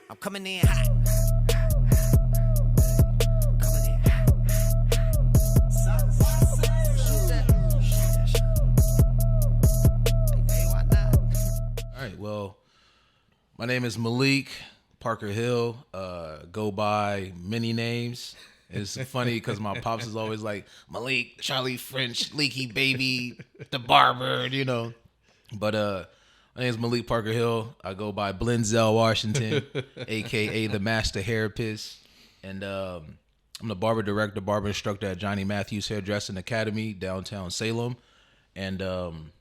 I'm coming in hot. Coming in hot. Hey, why not? All right, well, my name is Malik Parker Hill. Go by many names. It's funny because my pops is always like Malik, Charlie French, Leaky Baby, the barber, you know. But my name is Malik Parker Hill. I go by Blenzel Washington, aka the Master Hairapist, and I'm the barber director, barber instructor at Johnny Matthews Hairdressing Academy, downtown Salem, and I'm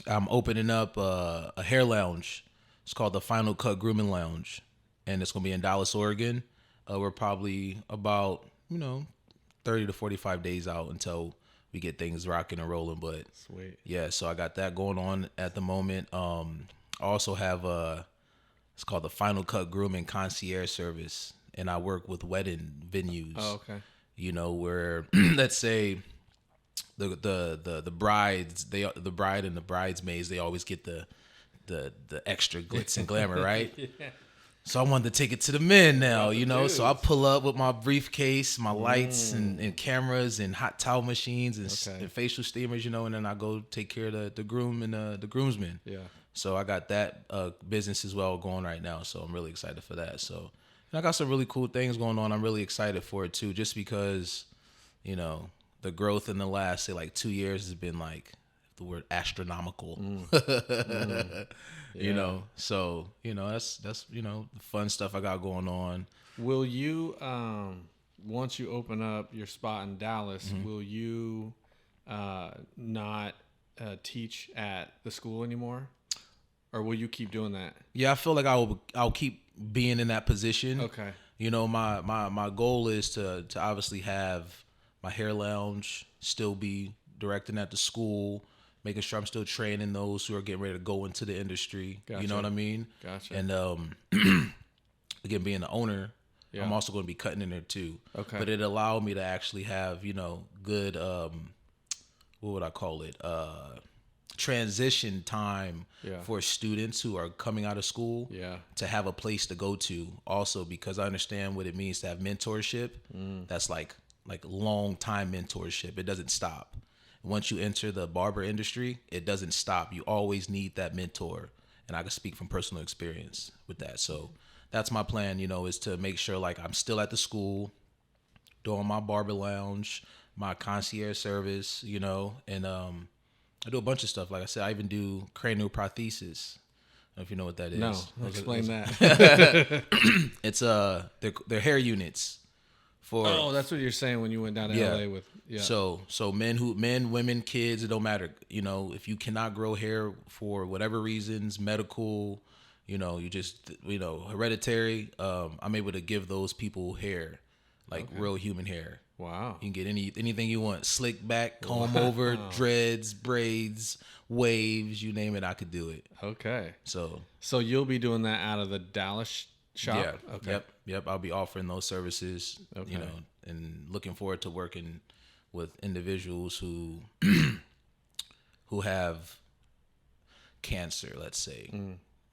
opening up a hair lounge. It's called the Final Cut Grooming Lounge, and it's gonna be in Dallas, Oregon. We're probably about 30 to 45 days out until we get things rocking and rolling. But Sweet. yeah, so I got that going on at the moment. I also have it's called the Final Cut Grooming Concierge Service, and I work with wedding venues. Oh, okay. Where let's say the brides, the bride and the bridesmaids, they always get the extra glitz and glamour, right? Yeah. So I wanted to take it to the men now, So I pull up with my briefcase, my lights and cameras and hot towel machines and facial steamers, and then I go take care of the groom and the groomsmen. Yeah. So I got that business as well going right now. So I'm really excited for that. So and I got some really cool things going on. I'm really excited for it too, just because, the growth in the last, say, like 2 years has been like the word astronomical. So that's the fun stuff I got going on. Will you once you open up your spot in Dallas, will you not teach at the school anymore, or will you keep doing that? Yeah, I feel like I'll keep being in that position. Okay. My goal is to obviously have my hair lounge still be directing at the school, making sure I'm still training those who are getting ready to go into the industry. Gotcha. You know what I mean? Gotcha. And again, being the owner, I'm also going to be cutting in there too. Okay. But it allowed me to actually have, good, what would I call it? Transition time for students who are coming out of school to have a place to go to. Also, because I understand what it means to have mentorship. That's like long time mentorship. It doesn't stop. Once you enter the barber industry, it doesn't stop. You always need that mentor. And I can speak from personal experience with that. So that's my plan, is to make sure like I'm still at the school, doing my barber lounge, my concierge service, and I do a bunch of stuff. Like I said, I even do cranial prosthesis. I don't know if you know what that is. No, explain that. It's they're hair units. Oh, that's what you're saying when you went down to LA with. Yeah. So men, women, kids, it don't matter. If you cannot grow hair for whatever reasons, medical, you just hereditary. I'm able to give those people hair, like real human hair. Wow. You can get anything you want: slick back, comb over, dreads, braids, waves, you name it, I could do it. Okay. So you'll be doing that out of the Dallas shop? Yeah. Okay. Yep. I'll be offering those services. Okay. And looking forward to working with individuals who have cancer, let's say.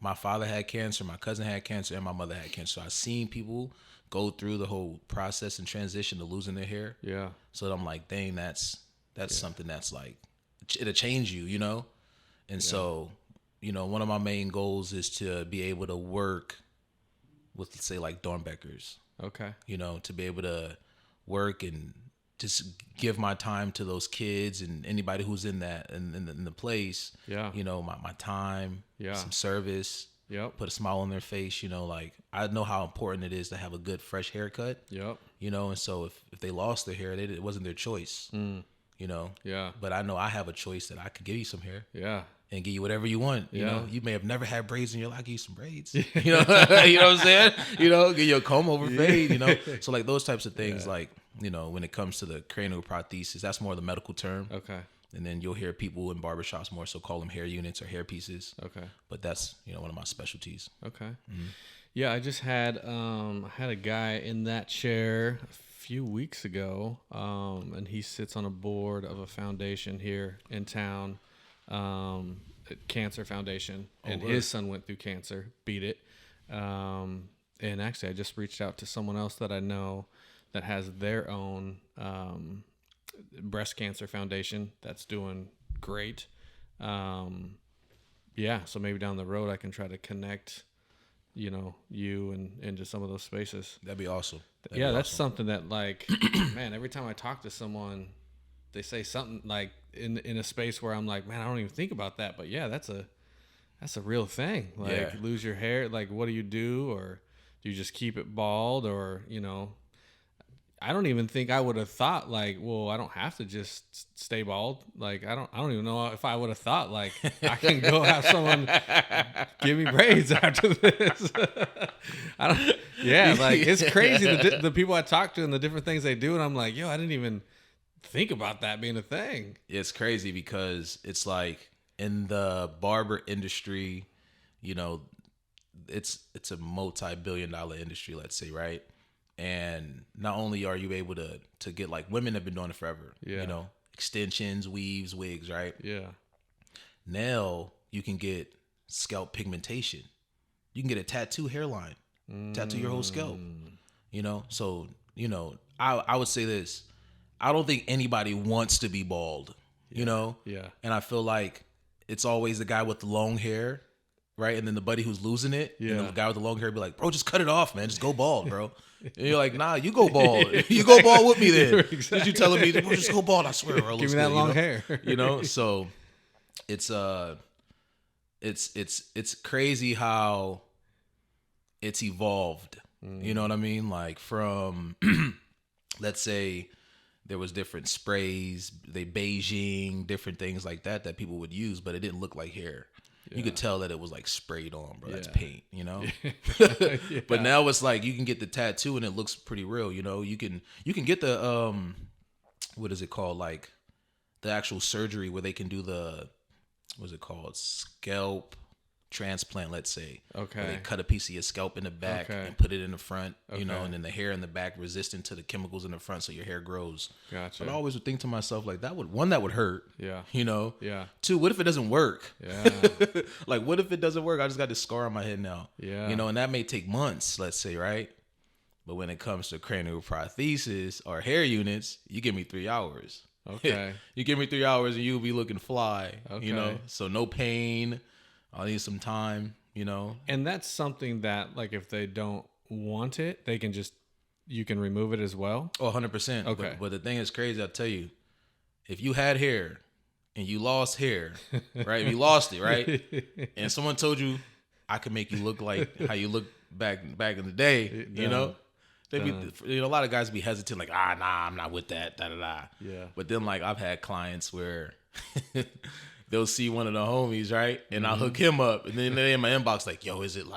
My father had cancer, my cousin had cancer, and my mother had cancer. So I've seen people go through the whole process and transition to losing their hair. Yeah. So I'm like, dang, that's something that's like, it'll change you, And so, one of my main goals is to be able to work with, let's say, like Dornbeckers. Okay. To be able to work and just give my time to those kids and anybody who's in that in the place. Yeah. My time. Yeah. Some service. Yep. Put a smile on their face. Like I know how important it is to have a good fresh haircut. Yep. And so if they lost their hair, it wasn't their choice. Yeah. But I know I have a choice that I could give you some hair. Yeah. And give you whatever you want. Yeah. You may have never had braids in your life. I'll give you some braids. You know what I'm saying? Give you a comb over fade. So like those types of things. Like when it comes to the cranial prosthesis, that's more the medical term. Okay. And then you'll hear people in barbershops more so call them hair units or hair pieces. Okay. But that's one of my specialties. Okay. Yeah, I just had a guy in that chair a few weeks ago, and he sits on a board of a foundation here in town. Cancer Foundation, and his son went through cancer, beat it, And actually, I just reached out to someone else that I know that has their own breast cancer foundation that's doing great. Yeah, so maybe down the road I can try to connect, you and into some of those spaces. That'd be awesome. That's something that, like, man, every time I talk to someone, they say something like in a space where I'm like, man, I don't even think about that. But yeah, that's a real thing. Like, lose your hair. Like, what do you do? Or do you just keep it bald? Or, I don't even think I would have thought like, well, I don't have to just stay bald. Like, I don't even know if I would have thought like I can go have someone give me braids after this. It's crazy the people I talk to and the different things they do, and I'm like, yo, I didn't even think about that being a thing. It's crazy because it's like in the barber industry, it's a multi-billion-dollar industry, let's say, right? And not only are you able to get, like, women have been doing it forever, extensions, weaves, wigs, right? Yeah. Now you can get scalp pigmentation. You can get a tattoo hairline, tattoo your whole scalp, So, I would say this. I don't think anybody wants to be bald, Yeah. And I feel like it's always the guy with the long hair, right? And then the buddy who's losing it, Yeah. the guy with the long hair be like, bro, just cut it off, man. Just go bald, bro. And you're like, nah, you go bald. You go bald with me then. Exactly. Did you telling me, bro, just go bald? I swear, bro. Give me that long hair. So it's crazy how it's evolved. You know what I mean? Like, from let's say there was different sprays, Beijing, different things like that people would use, but it didn't look like hair. You could tell that it was like sprayed on, bro. That's paint, Yeah. But now it's like you can get the tattoo and it looks pretty real. You can get the what is it called? Like the actual surgery where they can do the, what's it called? Scalp transplant, let's say. Okay. Where they cut a piece of your scalp in the back and put it in the front, and then the hair in the back resistant to the chemicals in the front, so your hair grows. Gotcha. But I always would think to myself, like, that would hurt. Yeah. Yeah. Two, what if it doesn't work? Yeah. Like, what if it doesn't work? I just got this scar on my head now. Yeah. And that may take months, let's say, right? But when it comes to cranial prosthesis or hair units, you give me 3 hours. Okay. You give me 3 hours and you'll be looking fly. Okay. So no pain. I'll need some time, And that's something that, like, if they don't want it, you can remove it as well. Oh, 100%. Okay. But the thing is crazy, I'll tell you, if you had hair and you lost hair, right? If you lost it, right? And someone told you, I can make you look like how you look back in the day, They'd be, a lot of guys be hesitant, like, nah, I'm not with that, da-da-da. Yeah. But then, like, I've had clients where they'll see one of the homies, right? And I'll hook him up. And then they're in my inbox like, yo, is it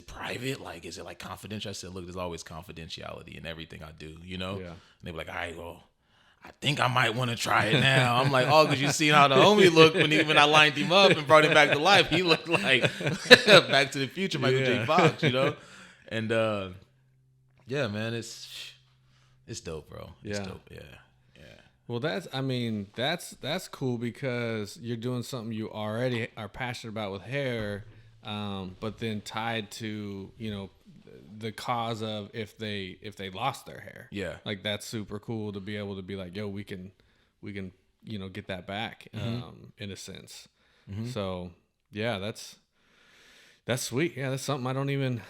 private? Like, is it like confidential? I said, look, there's always confidentiality in everything I do, Yeah. And they be like, all right, well, I think I might want to try it now. I'm like, oh, because you seen how the homie looked when I lined him up and brought him back to life. He looked like Back to the Future, Michael J. Fox, And yeah, man, it's dope, bro. It's dope. Yeah. Well, that's cool because you're doing something you already are passionate about with hair, but then tied to the cause of if they lost their hair. Yeah, like, that's super cool to be able to be like, yo, we can get that back, in a sense. So yeah, that's sweet. Yeah, that's something I wouldn't even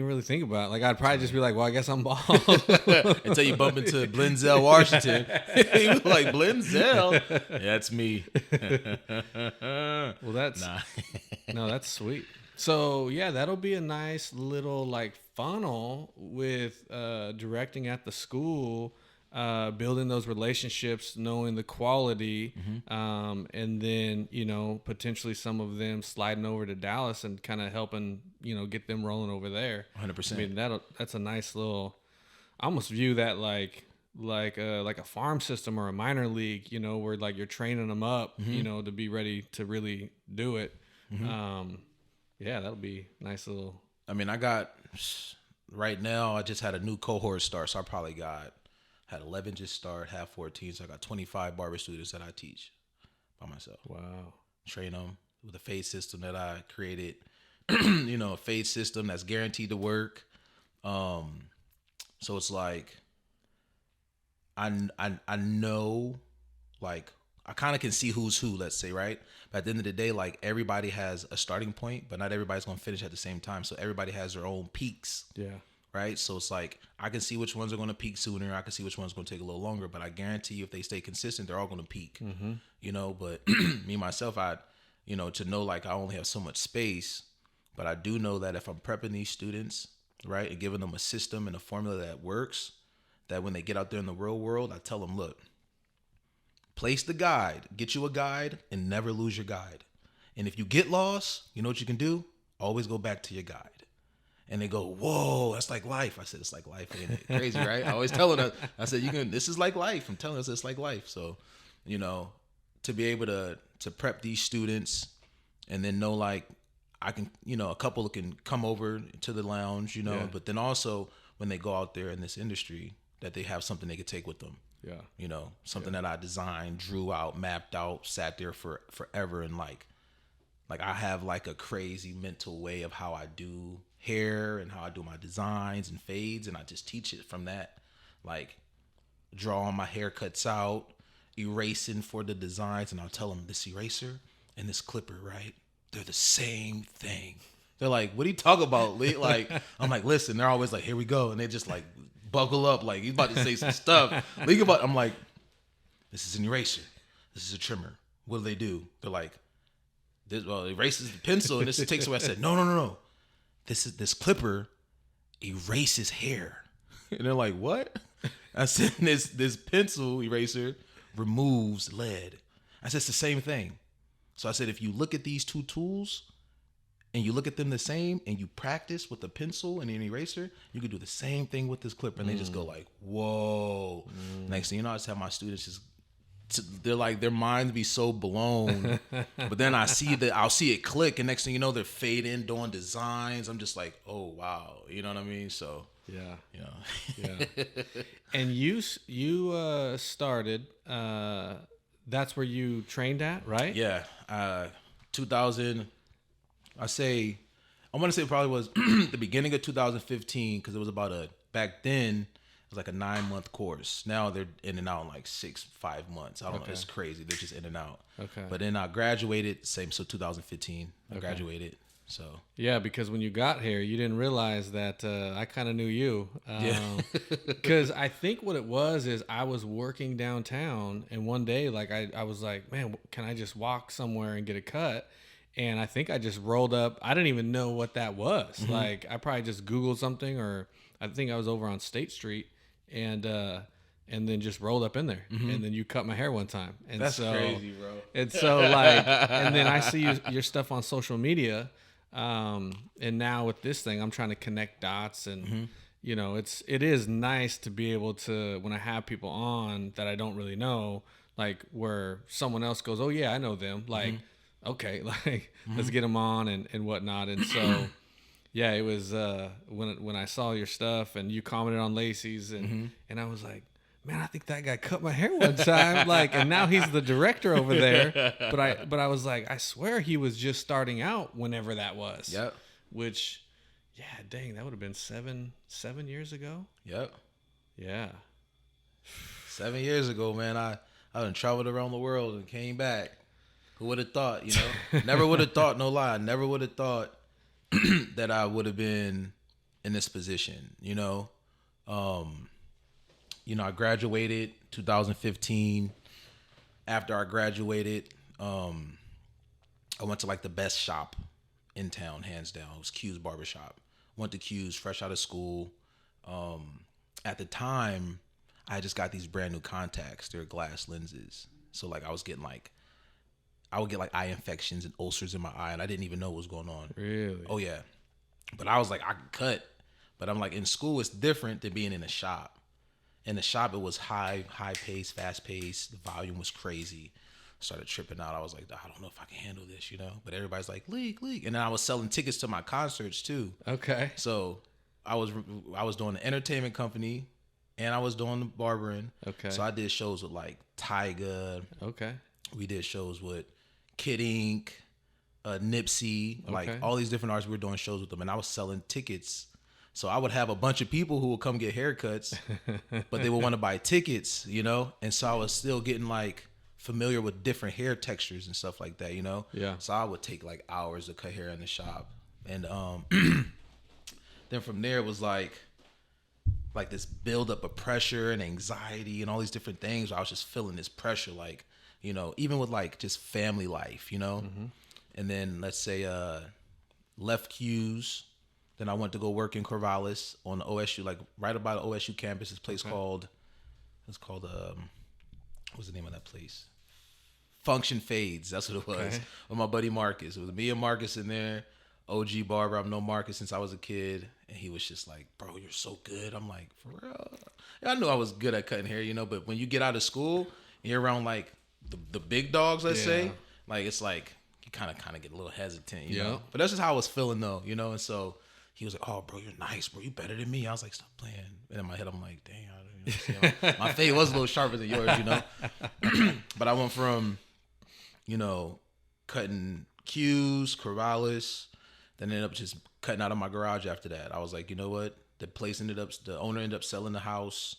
really think about. Like, I'd probably just be like, well, I guess I'm bald. Until you bump into Blenzel Washington. He was like, Blenzel? Yeah, that's me. Well, that's sweet. So yeah, that'll be a nice little, like, funnel with directing at the school, building those relationships, knowing the quality, and then potentially some of them sliding over to Dallas and kind of helping get them rolling over there. 100%. I mean, that's a nice little. I almost view that like a farm system or a minor league, where, like, you're training them up, to be ready to really do it. Yeah, that'll be nice little. I mean, right now I just had a new cohort start, so I probably had 11 just start, have 14, so I got 25 barber students that I teach by myself. Wow. Train them with a fade system that I created, a fade system that's guaranteed to work. So it's like I know, like I kind of can see who's who, let's say, right? But at the end of the day, like everybody has a starting point, but not everybody's gonna finish at the same time. So everybody has their own peaks. Yeah. Right. So it's like I can see which ones are gonna peak sooner. I can see which one's gonna take a little longer, but I guarantee you if they stay consistent, they're all gonna peak. You know, but me myself, to know like I only have so much space, but I do know that if I'm prepping these students, right, and giving them a system and a formula that works, that when they get out there in the real world, I tell them, look, place the guide, get you a guide, and never lose your guide. And if you get lost, you know what you can do? Always go back to your guide. And they go, whoa, that's like life. I said, it's like life, ain't it? Crazy, right? I always telling them, I said, this is like life. I'm telling us it's like life. So, to be able to prep these students and then know like I can, a couple can come over to the lounge, but then also when they go out there in this industry, that they have something they could take with them. Yeah. Something that I designed, drew out, mapped out, sat there for forever. And like I have like a crazy mental way of how I do hair and how I do my designs and fades. And I just teach it from that, like drawing my haircuts out, erasing for the designs. And I'll tell them this eraser and this clipper, right? They're the same thing. They're like, what are you talking about, Lee? Like, I'm like, listen, they're always like, here we go. And they just like buckle up. Like he's about to say some stuff. I'm like, this is an eraser. This is a trimmer. What do they do? They're like, it erases the pencil and this takes away. I said, no. This clipper erases hair. And they're like, what? I said, this pencil eraser removes lead. I said, it's the same thing. So I said, if you look at these two tools and you look at them the same and you practice with the pencil and an eraser, you could do the same thing with this clipper. And they just go like, whoa. Next thing you know, I just have my students they're like, their minds be so blown. But then I'll see it click, and next thing you know, they're fading, doing designs. I'm just like, oh wow, you know what I mean? So yeah. And you started. That's where you trained at, right? Yeah. 2000. I want to say it probably was the beginning of 2015 because it was back then. Like a 9-month course. Now they're in and out in like 5 months. I don't know. It's crazy. They're just in and out. Okay. But then I graduated. So 2015. I graduated. So yeah, because when you got here, you didn't realize that I kind of knew you. Because I think what it was is I was working downtown, and one day, like I was like, man, can I just walk somewhere and get a cut? And I think I just rolled up. I didn't even know what that was. Mm-hmm. Like I probably just Googled something, or I think I was over on State Street. And then just rolled up in there, and then you cut my hair one time. And that's crazy, bro. And so like, and then I see your stuff on social media, and now with this thing, I'm trying to connect dots, and it is nice to be able to, when I have people on that I don't really know, like where someone else goes, oh yeah, I know them, like okay, like let's get them on and whatnot, and so. Yeah, it was when I saw your stuff and you commented on Lacey's and I was like, man, I think that guy cut my hair one time, like, and now he's the director over there. But I was like, I swear he was just starting out whenever that was. Yep. Which, yeah, dang, that would have been 7 years ago. Yep. Yeah. 7 years ago, man. I done traveled around the world and came back. Who would have thought? Never would have thought. No lie, never would have thought. That I would have been in this position, I graduated 2015. After I graduated, I went to like the best shop in town, hands down. It was Q's Barbershop. Went to Q's fresh out of school. At the time, I just got these brand new contacts. They're glass lenses. So like I would get like eye infections and ulcers in my eye, and I didn't even know what was going on. Really? Oh yeah. But I was like, I can cut. But I'm like, in school, it's different than being in a shop. In the shop, it was high paced, fast paced. The volume was crazy. Started tripping out. I was like, I don't know if I can handle this, But everybody's like, Leek. And then I was selling tickets to my concerts too. Okay. So I was doing the entertainment company, and I was doing the barbering. Okay. So I did shows with like Tyga. Okay. We did shows with Kid Ink, Nipsey, like all these different artists. We were doing shows with them, and I was selling tickets So I would have a bunch of people who would come get haircuts, but they would want to buy tickets, you know? And so I was still getting like familiar with different hair textures and stuff like that, you know? Yeah. So I would take like hours to cut hair in the shop. And then from there it was like this buildup of pressure and anxiety and all these different things. I was just feeling this pressure, like, you know, even with like just family life, you know? And then let's say left Q's. Then I went to go work in Corvallis on the OSU, like right by the OSU campus. This place called, what's the name of that place? Function Fades. That's what it was. Okay. With my buddy Marcus. It was me and Marcus in there. OG barber. I've known Marcus since I was a kid. And he was just like, bro, you're so good. I'm like, for real? Yeah, I knew I was good at cutting hair, you know, but when you get out of school and you're around like the big dogs, let's say, like it's like you kind of get a little hesitant, you know? But that's just how I was feeling though, you know? And so he was like, oh, bro, you're nice, bro. You better than me. I was like, stop playing. And in my head, I'm like, dang, my fade was a little sharper than yours, you know? But I went from, you know, cutting Q's, Corvallis, then ended up just cutting out of my garage after that. I was like, you know what? The owner ended up selling the house.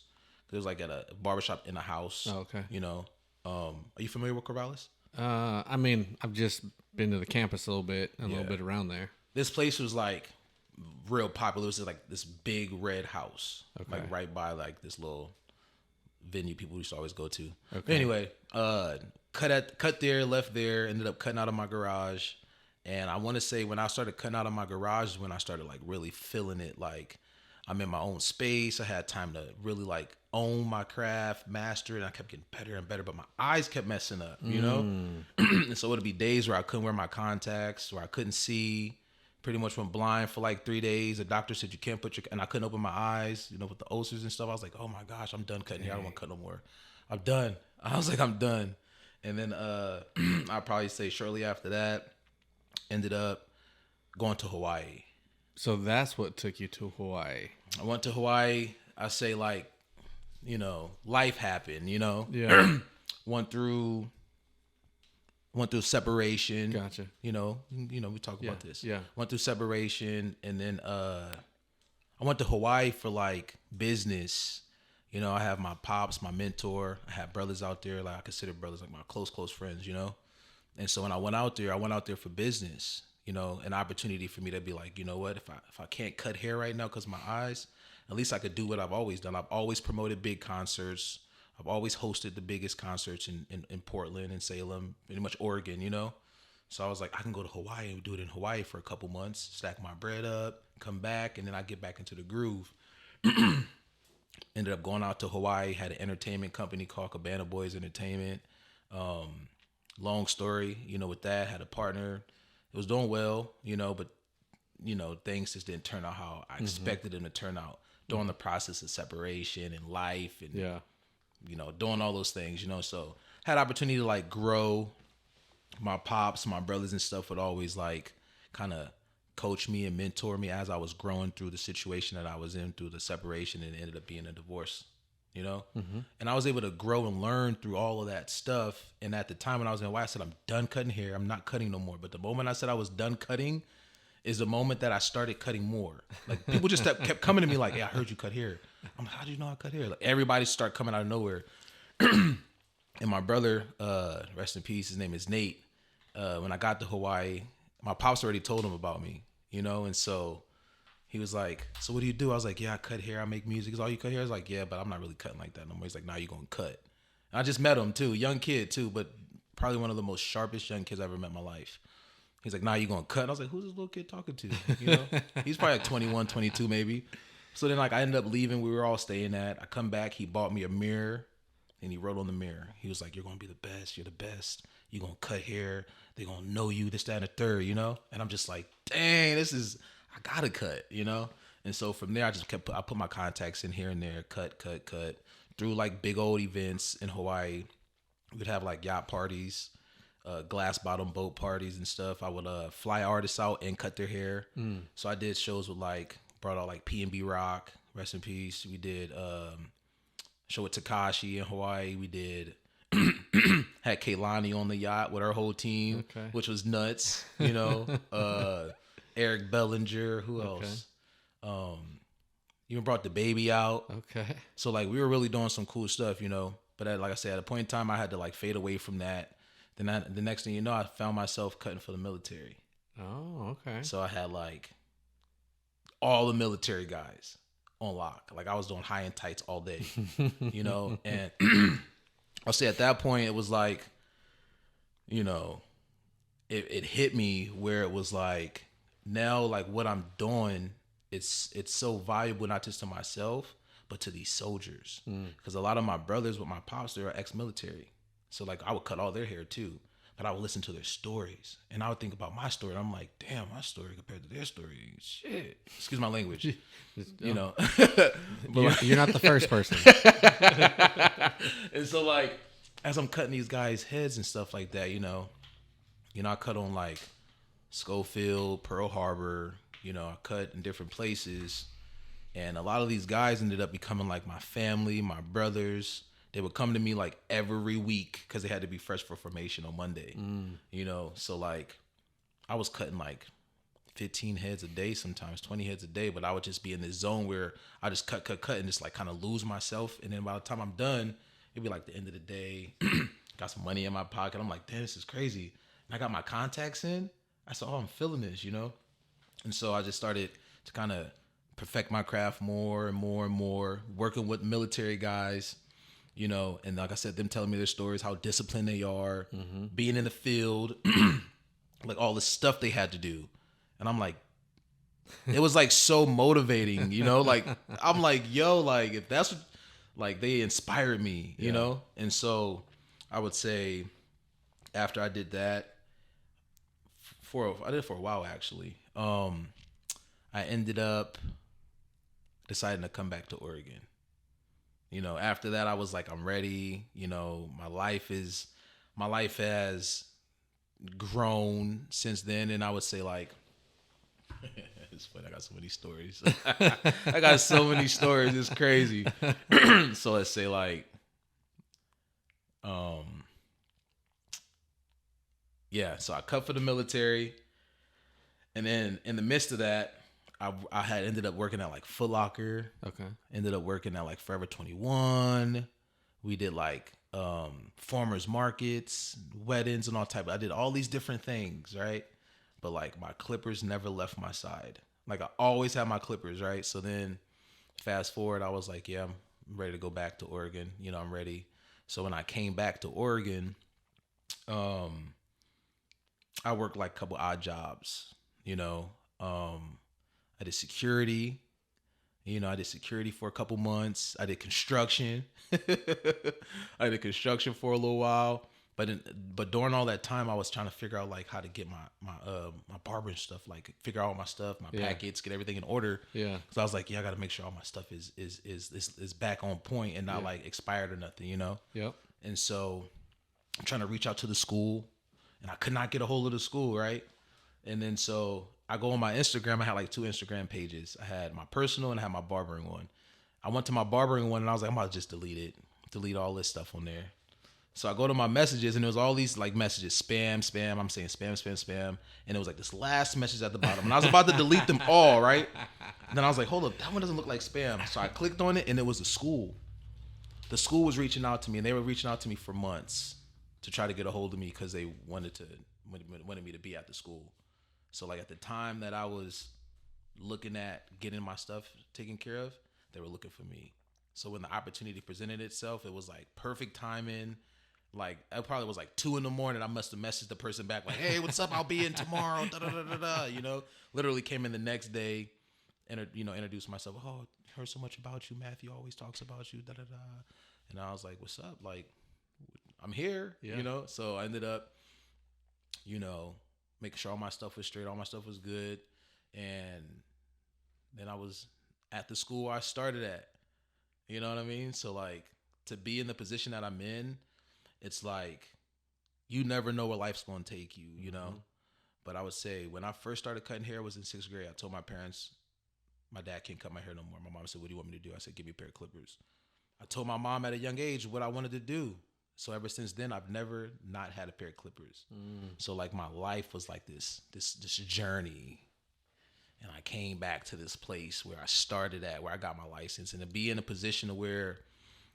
It was like at a barbershop in a house. Oh, okay. You know, are you familiar with Corvallis? I mean, I've just been to the campus a little bit, a little bit around there. This place was like real popular. It was just like this big red house, like right by like this little venue people used to always go to. Okay. Anyway, cut there, left there, ended up cutting out of my garage. And I want to say when I started cutting out of my garage is when I started like really feeling it. Like I'm in my own space. I had time to really like own my craft, master it. And I kept getting better and better, but my eyes kept messing up, you know? And so it'd be days where I couldn't wear my contacts, where I couldn't see. Pretty much went blind for like 3 days. The doctor said you can't and I couldn't open my eyes, you know, with the ulcers and stuff. I was like, oh my gosh, I'm done cutting hair. I don't want to cut no more. I'm done. I was like, I'm done. And then I'd probably say shortly after that, ended up going to Hawaii. So that's what took you to Hawaii. I went to Hawaii. I say like, you know, life happened, you know? Yeah. Went through separation. Gotcha. You know, we talk about this. Yeah. Went through separation, and then I went to Hawaii for like business. You know, I have my pops, my mentor. I have brothers out there, like I consider brothers like my close friends, you know? And so when I went out there for business, you know, an opportunity for me to be like, you know what, if I can't cut hair right now because of my eyes, at least I could do what I've always done. I've always promoted big concerts. I've always hosted the biggest concerts in Portland and Salem, pretty much Oregon, you know? So I was like, I can go to Hawaii and do it in Hawaii for a couple months, stack my bread up, come back, and then I get back into the groove. Ended up going out to Hawaii, had an entertainment company called Cabana Boys Entertainment. Long story, you know, with that, had a partner. It was doing well, you know, but, you know, things just didn't turn out how I expected them to turn out during the process of separation and life and, you know, doing all those things, you know. So had opportunity to like grow. My pops, my brothers and stuff would always like kind of coach me and mentor me as I was growing through the situation that I was in through the separation, and it ended up being a divorce, you know? And I was able to grow and learn through all of that stuff. And at the time when I was in Hawaii, I said, I'm done cutting hair. I'm not cutting no more. But the moment I said I was done cutting is the moment that I started cutting more. Like people just kept coming to me like, hey, I heard you cut hair. I'm like, how do you know I cut hair? Like everybody start coming out of nowhere. And my brother, rest in peace, his name is Nate. When I got to Hawaii, my pops already told him about me, you know? And so he was like, so what do you do? I was like, yeah, I cut hair. I make music. He's all you cut hair? I was like, yeah, but I'm not really cutting like that no more. He's like, nah, you gonna cut. And I just met him too, young kid too, but probably one of the most sharpest young kids I ever met in my life. He's like, nah, you gonna cut? And I was like, who's this little kid talking to? You know? He's probably like 21, 22 maybe. So then like I ended up leaving. We were all staying at. I come back. He bought me a mirror and he wrote on the mirror. He was like, you're gonna be the best. You're the best. You're gonna cut hair. They're gonna know you, this, that, and the third, you know? And I'm just like, dang, I gotta cut, you know? And so from there, I put my contacts in here and there, cut. Through like big old events in Hawaii. We'd have like yacht parties, glass bottom boat parties and stuff. I would fly artists out and cut their hair. So I did shows with like, brought out like P&B Rock, rest in peace. We did show with Takashi in Hawaii. We did had Kaylani on the yacht with our whole team, which was nuts, you know. Eric Bellinger, who else? Even brought the baby out. Okay. So like we were really doing some cool stuff, But like I said, at a point in time, I had to like fade away from that. Then the next thing you know, I found myself cutting for the military. Oh, okay. So I had like all the military guys on lock. Like I was doing high end tights all day, And I'll say at that point, it was like, it hit me where it was like, now like what I'm doing, it's so valuable not just to myself but to these soldiers, because a lot of my brothers with my pops, they're ex-military, so like I would cut all their hair too, but I would listen to their stories and I would think about my story and I'm like, damn, my story compared to their story, shit, excuse my language. But You're not the first person. And so like as I'm cutting these guys' heads and stuff like that, I cut on like Schofield, Pearl Harbor, I cut in different places. And a lot of these guys ended up becoming like my family, my brothers. They would come to me like every week because they had to be fresh for formation on Monday. So like I was cutting like 15 heads a day, sometimes 20 heads a day, but I would just be in this zone where I just cut and just like kind of lose myself. And then by the time I'm done, it'd be like the end of the day. Got some money in my pocket. I'm like, damn, this is crazy. And I got my contacts in. I said, oh, I'm feeling this, And so I just started to kind of perfect my craft more and more and more, working with military guys, and like I said, them telling me their stories, how disciplined they are, being in the field, like all the stuff they had to do. And I'm like, it was like so motivating, like I'm like, yo, like if that's what, like they inspired me, And so I would say after I did that, I did it for a while actually. I ended up deciding to come back to Oregon. After that, I was like, I'm ready. My life has grown since then. And I would say like, it's funny. I got so many stories. I got so many stories. It's crazy. So let's say like, so I cut for the military. And then in the midst of that, I had ended up working at like Foot Locker. Okay. Ended up working at like Forever 21. We did like farmers markets, weddings, and all type. I did all these different things, right? But like my clippers never left my side. Like I always had my clippers, right? So then fast forward, I was like, yeah, I'm ready to go back to Oregon. I'm ready. So when I came back to Oregon, I worked like a couple odd jobs, I did security. I did security for a couple months. I did construction. I did construction for a little while. But during all that time, I was trying to figure out like how to get my barbering stuff, like figure out all my stuff, my packets, get everything in order. Yeah. So I was like, I got to make sure all my stuff is back on point and not like expired or nothing, Yep. And so I'm trying to reach out to the school, and I could not get a hold of the school, right? And then so I go on my Instagram. I had like 2 Instagram pages. I had my personal and I had my barbering one. I went to my barbering one and I was like, I'm about to just delete all this stuff on there. So I go to my messages and there was all these like messages, spam. I'm saying spam. And it was like this last message at the bottom. And I was about to delete them all, right? And then I was like, hold up, that one doesn't look like spam. So I clicked on it and it was the school. The school was reaching out to me, and they were reaching out to me for months to try to get a hold of me because they wanted me to be at the school. So like at the time that I was looking at getting my stuff taken care of, they were looking for me. So when the opportunity presented itself, it was like perfect timing. Like it probably was like 2 a.m. I must have messaged the person back like, "Hey, what's up? I'll be in tomorrow." Da, da, da, da, da. Literally came in the next day, and introduced myself. Oh, heard so much about you. Matthew always talks about you. Da da da. And I was like, "What's up? Like, I'm here." Yeah. So I ended up, making sure all my stuff was straight, all my stuff was good, and then I was at the school I started at. You know what I mean? So like to be in the position that I'm in, it's like you never know where life's going to take you, Mm-hmm. But I would say when I first started cutting hair, I was in 6th grade. I told my parents, my dad can't cut my hair no more. My mom said, "What do you want me to do?" I said, "Give me a pair of clippers." I told my mom at a young age what I wanted to do. So ever since then, I've never not had a pair of clippers. So like my life was like this journey. and I came back to this place where I started at, where I got my license, and to be in a position where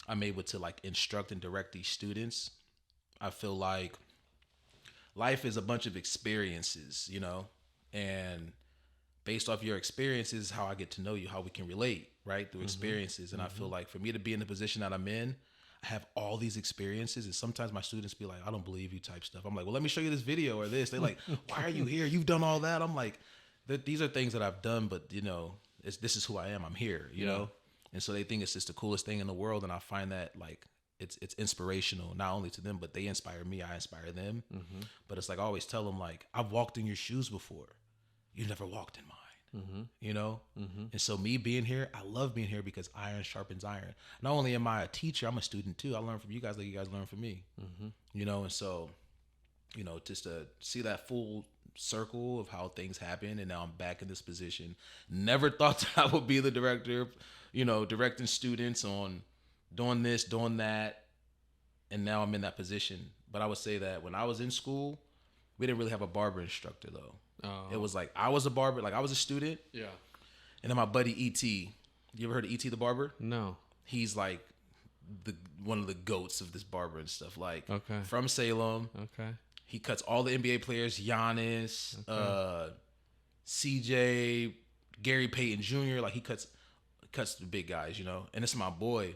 I'm able to like instruct and direct these students. I feel like life is a bunch of experiences, you know, and based off your experiences, how I get to know you, how we can relate, right, through experiences. And I feel like for me to be in the position that I'm in, I have all these experiences, and sometimes my students be like, I don't believe you type stuff. I'm like, well, let me show you this video or this. They're like, why are you here? You've done all that. I'm like, these are things that I've done, but you know, this is who I am. I'm here, you know? And so they think it's just the coolest thing in the world. And I find that like, it's inspirational, not only to them, but they inspire me. I inspire them. But it's like, I always tell them like, I've walked in your shoes before. You never walked in mine, you know? And so me being here, I love being here because iron sharpens iron. Not only am I a teacher, I'm a student too. I learn from you guys like you guys learn from me, you know? And so, you know, just to see that full circle of how things happen. And now I'm back in this position. Never thought that I would be the director, you know, directing students on doing this, doing that. And now I'm in that position. But I would say that when I was in school, we didn't really have a barber instructor though. Oh. It was like, I was a barber, like I was a student. Yeah. And then my buddy E.T. You ever heard of E.T. the barber? No. He's like one of the goats of this barber and stuff. Like from Salem. Okay. He cuts all the NBA players, Giannis, CJ, Gary Payton Jr. Like he cuts the big guys, you know. And it's my boy.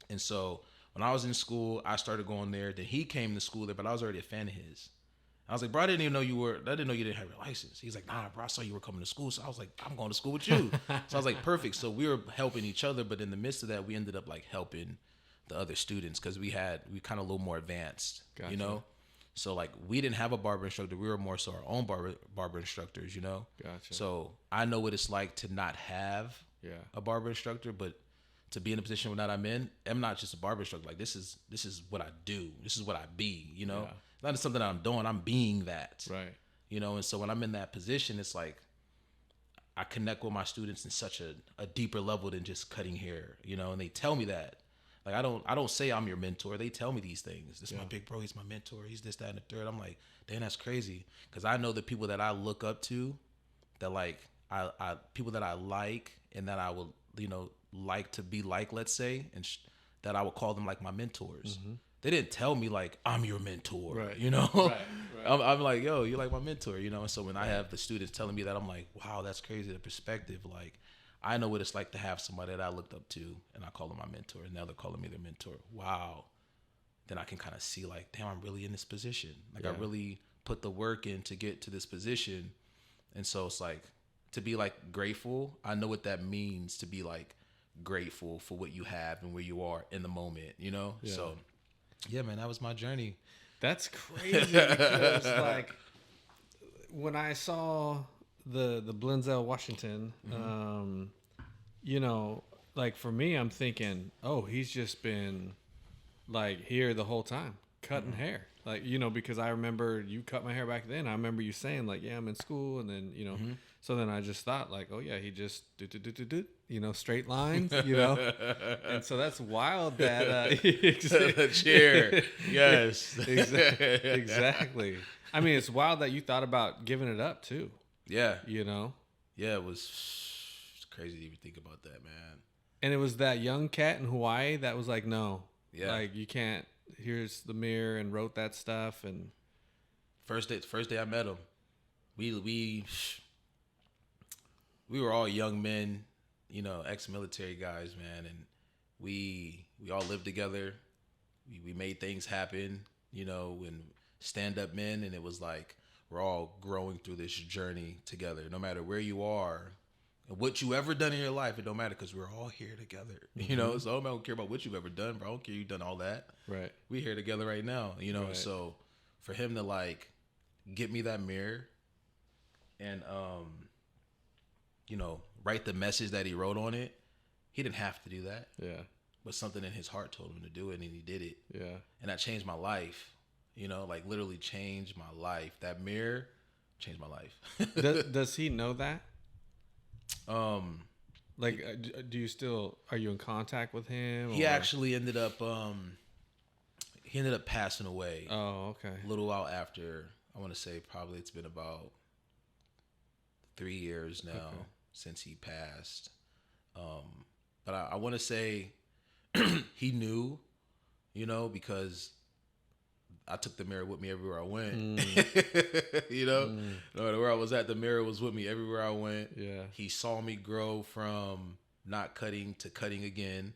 And so when I was in school, I started going there. Then he came to school there, but I was already a fan of his. I was like, bro, I didn't even know I didn't know you didn't have your license. He's like, nah, bro, I saw you were coming to school. So I was like, I'm going to school with you. So I was like, perfect. So we were helping each other, but in the midst of that, we ended up like helping the other students because we kind of a little more advanced, you know? So like we didn't have a barber instructor. We were more so our own barber instructors, you know? Gotcha. So I know what it's like to not have a barber instructor, but to be in a position that I'm in, I'm not just a barber instructor. Like this is what I do. This is what I be, you know? It's not just something that I'm doing. I'm being that. Right. You know, and so when I'm in that position, it's like I connect with my students in such a deeper level than just cutting hair, you know, and they tell me that. Like I don't say I'm your mentor. They tell me these things. This is my big bro. He's my mentor. He's this, that, and the third. I'm like, damn, that's crazy. Because I know the people that I look up to, that like I people that I like and that I will, you know, like to be like, let's say, and that I would call them like my mentors. They didn't tell me like I'm your mentor, right. You know. Right. I'm like, yo, you're like my mentor, you know. And so when I have the students telling me that, I'm like, wow, that's crazy. The perspective, like. I know what it's like to have somebody that I looked up to and I call them my mentor and now they're calling me their mentor. Wow. Then I can kind of see like, damn, I'm really in this position. Like I really put the work in to get to this position. And so it's like to be like grateful. I know what that means to be like grateful for what you have and where you are in the moment, you know? Yeah. So yeah, man, that was my journey. That's crazy because like when I saw the Blenzel Washington, you know, like for me, I'm thinking, oh, he's just been like here the whole time cutting hair. Like, you know, because I remember you cut my hair back then. I remember you saying like, yeah, I'm in school. And then, you know, so then I just thought like, oh yeah, he just you know, straight lines, you know? And so that's wild that, the chair. Yes. Exactly. I mean, it's wild that you thought about giving it up too. Yeah. You know? Yeah, it's crazy to even think about that, man. And it was that young cat in Hawaii that was like, no. Yeah. Like, you can't. Here's the mirror and wrote that stuff. And first day I met him, we were all young men, you know, ex-military guys, man. And we all lived together. We made things happen, you know, and stand-up men. And it was like, we're all growing through this journey together, no matter where you are and what you ever done in your life. It don't matter because we're all here together, you know? So I don't care about what you've ever done, bro. I don't care you've done all that. Right. We're here together right now, you know? Right. So for him to like get me that mirror and, you know, write the message that he wrote on it, he didn't have to do that. Yeah. But something in his heart told him to do it and he did it. Yeah. And that changed my life. You know, like literally changed my life. That mirror changed my life. Does he know that? Like, do you still, are you in contact with him? He actually ended up passing away. Oh, okay. A little while after, I want to say probably it's been about 3 years now since he passed. But I want to say he knew, you know, because I took the mirror with me everywhere I went. You know, no matter where I was at, the mirror was with me everywhere I went. Yeah. He saw me grow from not cutting to cutting again.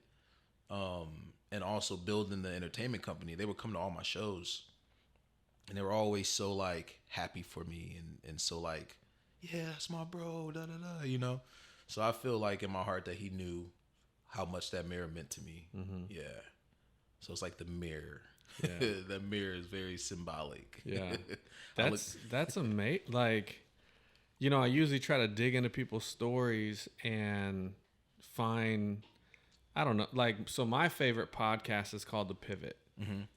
And also building the entertainment company. They would come to all my shows. And they were always so like happy for me and so like, yeah, that's my bro, da da da, you know? So I feel like in my heart that he knew how much that mirror meant to me. Yeah. So it's like the mirror. Yeah. That mirror is very symbolic. Yeah. That's amazing. Like, you know, I usually try to dig into people's stories and find, I don't know, like, so my favorite podcast is called The Pivot.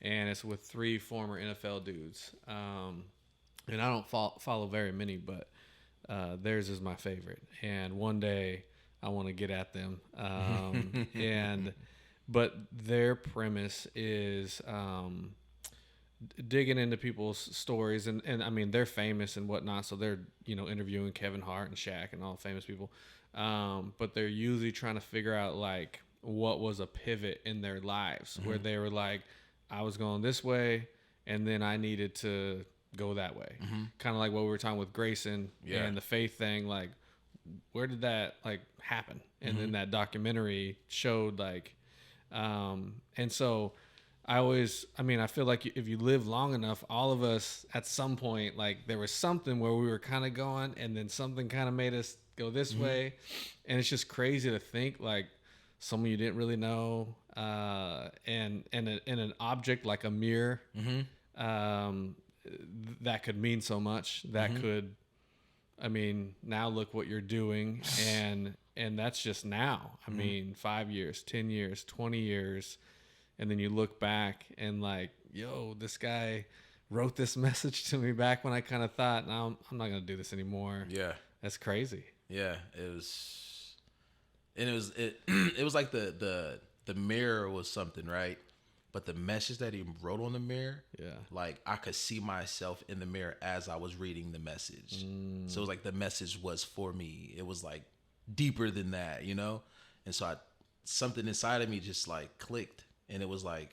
And it's with 3 former NFL dudes. And I don't follow very many, but theirs is my favorite. And one day I want to get at them. But their premise is digging into people's stories. And I mean, they're famous and whatnot. So they're, you know, interviewing Kevin Hart and Shaq and all the famous people. But they're usually trying to figure out, like, what was a pivot in their lives where they were like, I was going this way, and then I needed to go that way. Kind of like what we were talking with Grayson and the faith thing. Like, where did that like happen? And then that documentary showed like, and so I feel like if you live long enough, all of us at some point, like there was something where we were kind of going, and then something kind of made us go this way. And it's just crazy to think like someone you didn't really know, and an object like a mirror, that could mean so much. That could, I mean, now look what you're doing, and that's just now. I mean, 5 years, 10 years, 20 years, and then you look back and like, yo, this guy wrote this message to me back when I kind of thought, no, I'm not gonna do this anymore. Yeah, that's crazy. Yeah, it was. And it was like the mirror was something, right? But the message that he wrote on the mirror, like I could see myself in the mirror as I was reading the message. So it was like the message was for me. It was like deeper than that, you know? And so something inside of me just like clicked, and it was like,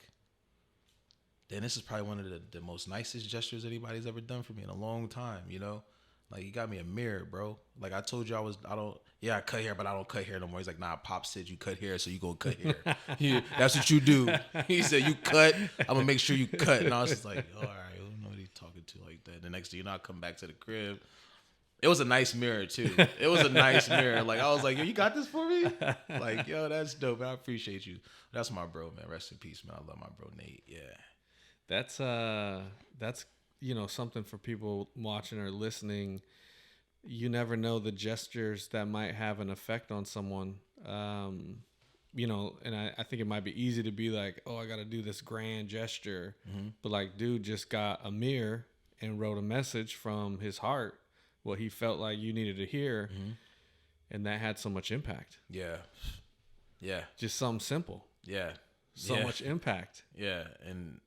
then this is probably one of the most nicest gestures anybody's ever done for me in a long time, you know? Like, you got me a mirror, bro. Like, I told you I cut hair, but I don't cut hair no more. He's like, nah, Pop said you cut hair, so you gonna cut hair. That's what you do. He said, you cut, I'm gonna make sure you cut. And I was just like, all right, I don't know what he's talking to like that. The next day, I come back to the crib. It was a nice mirror, too. It was a nice mirror. Like, I was like, yo, you got this for me? Like, yo, that's dope. I appreciate you. That's my bro, man. Rest in peace, man. I love my bro, Nate. Yeah. That's you know, something for people watching or listening. You never know the gestures that might have an effect on someone. You know, and I think it might be easy to be like, oh, I got to do this grand gesture. But like, dude just got a mirror and wrote a message from his heart, what he felt like you needed to hear. And that had so much impact. Yeah. Yeah. Just something simple. Yeah. So much impact. Yeah. And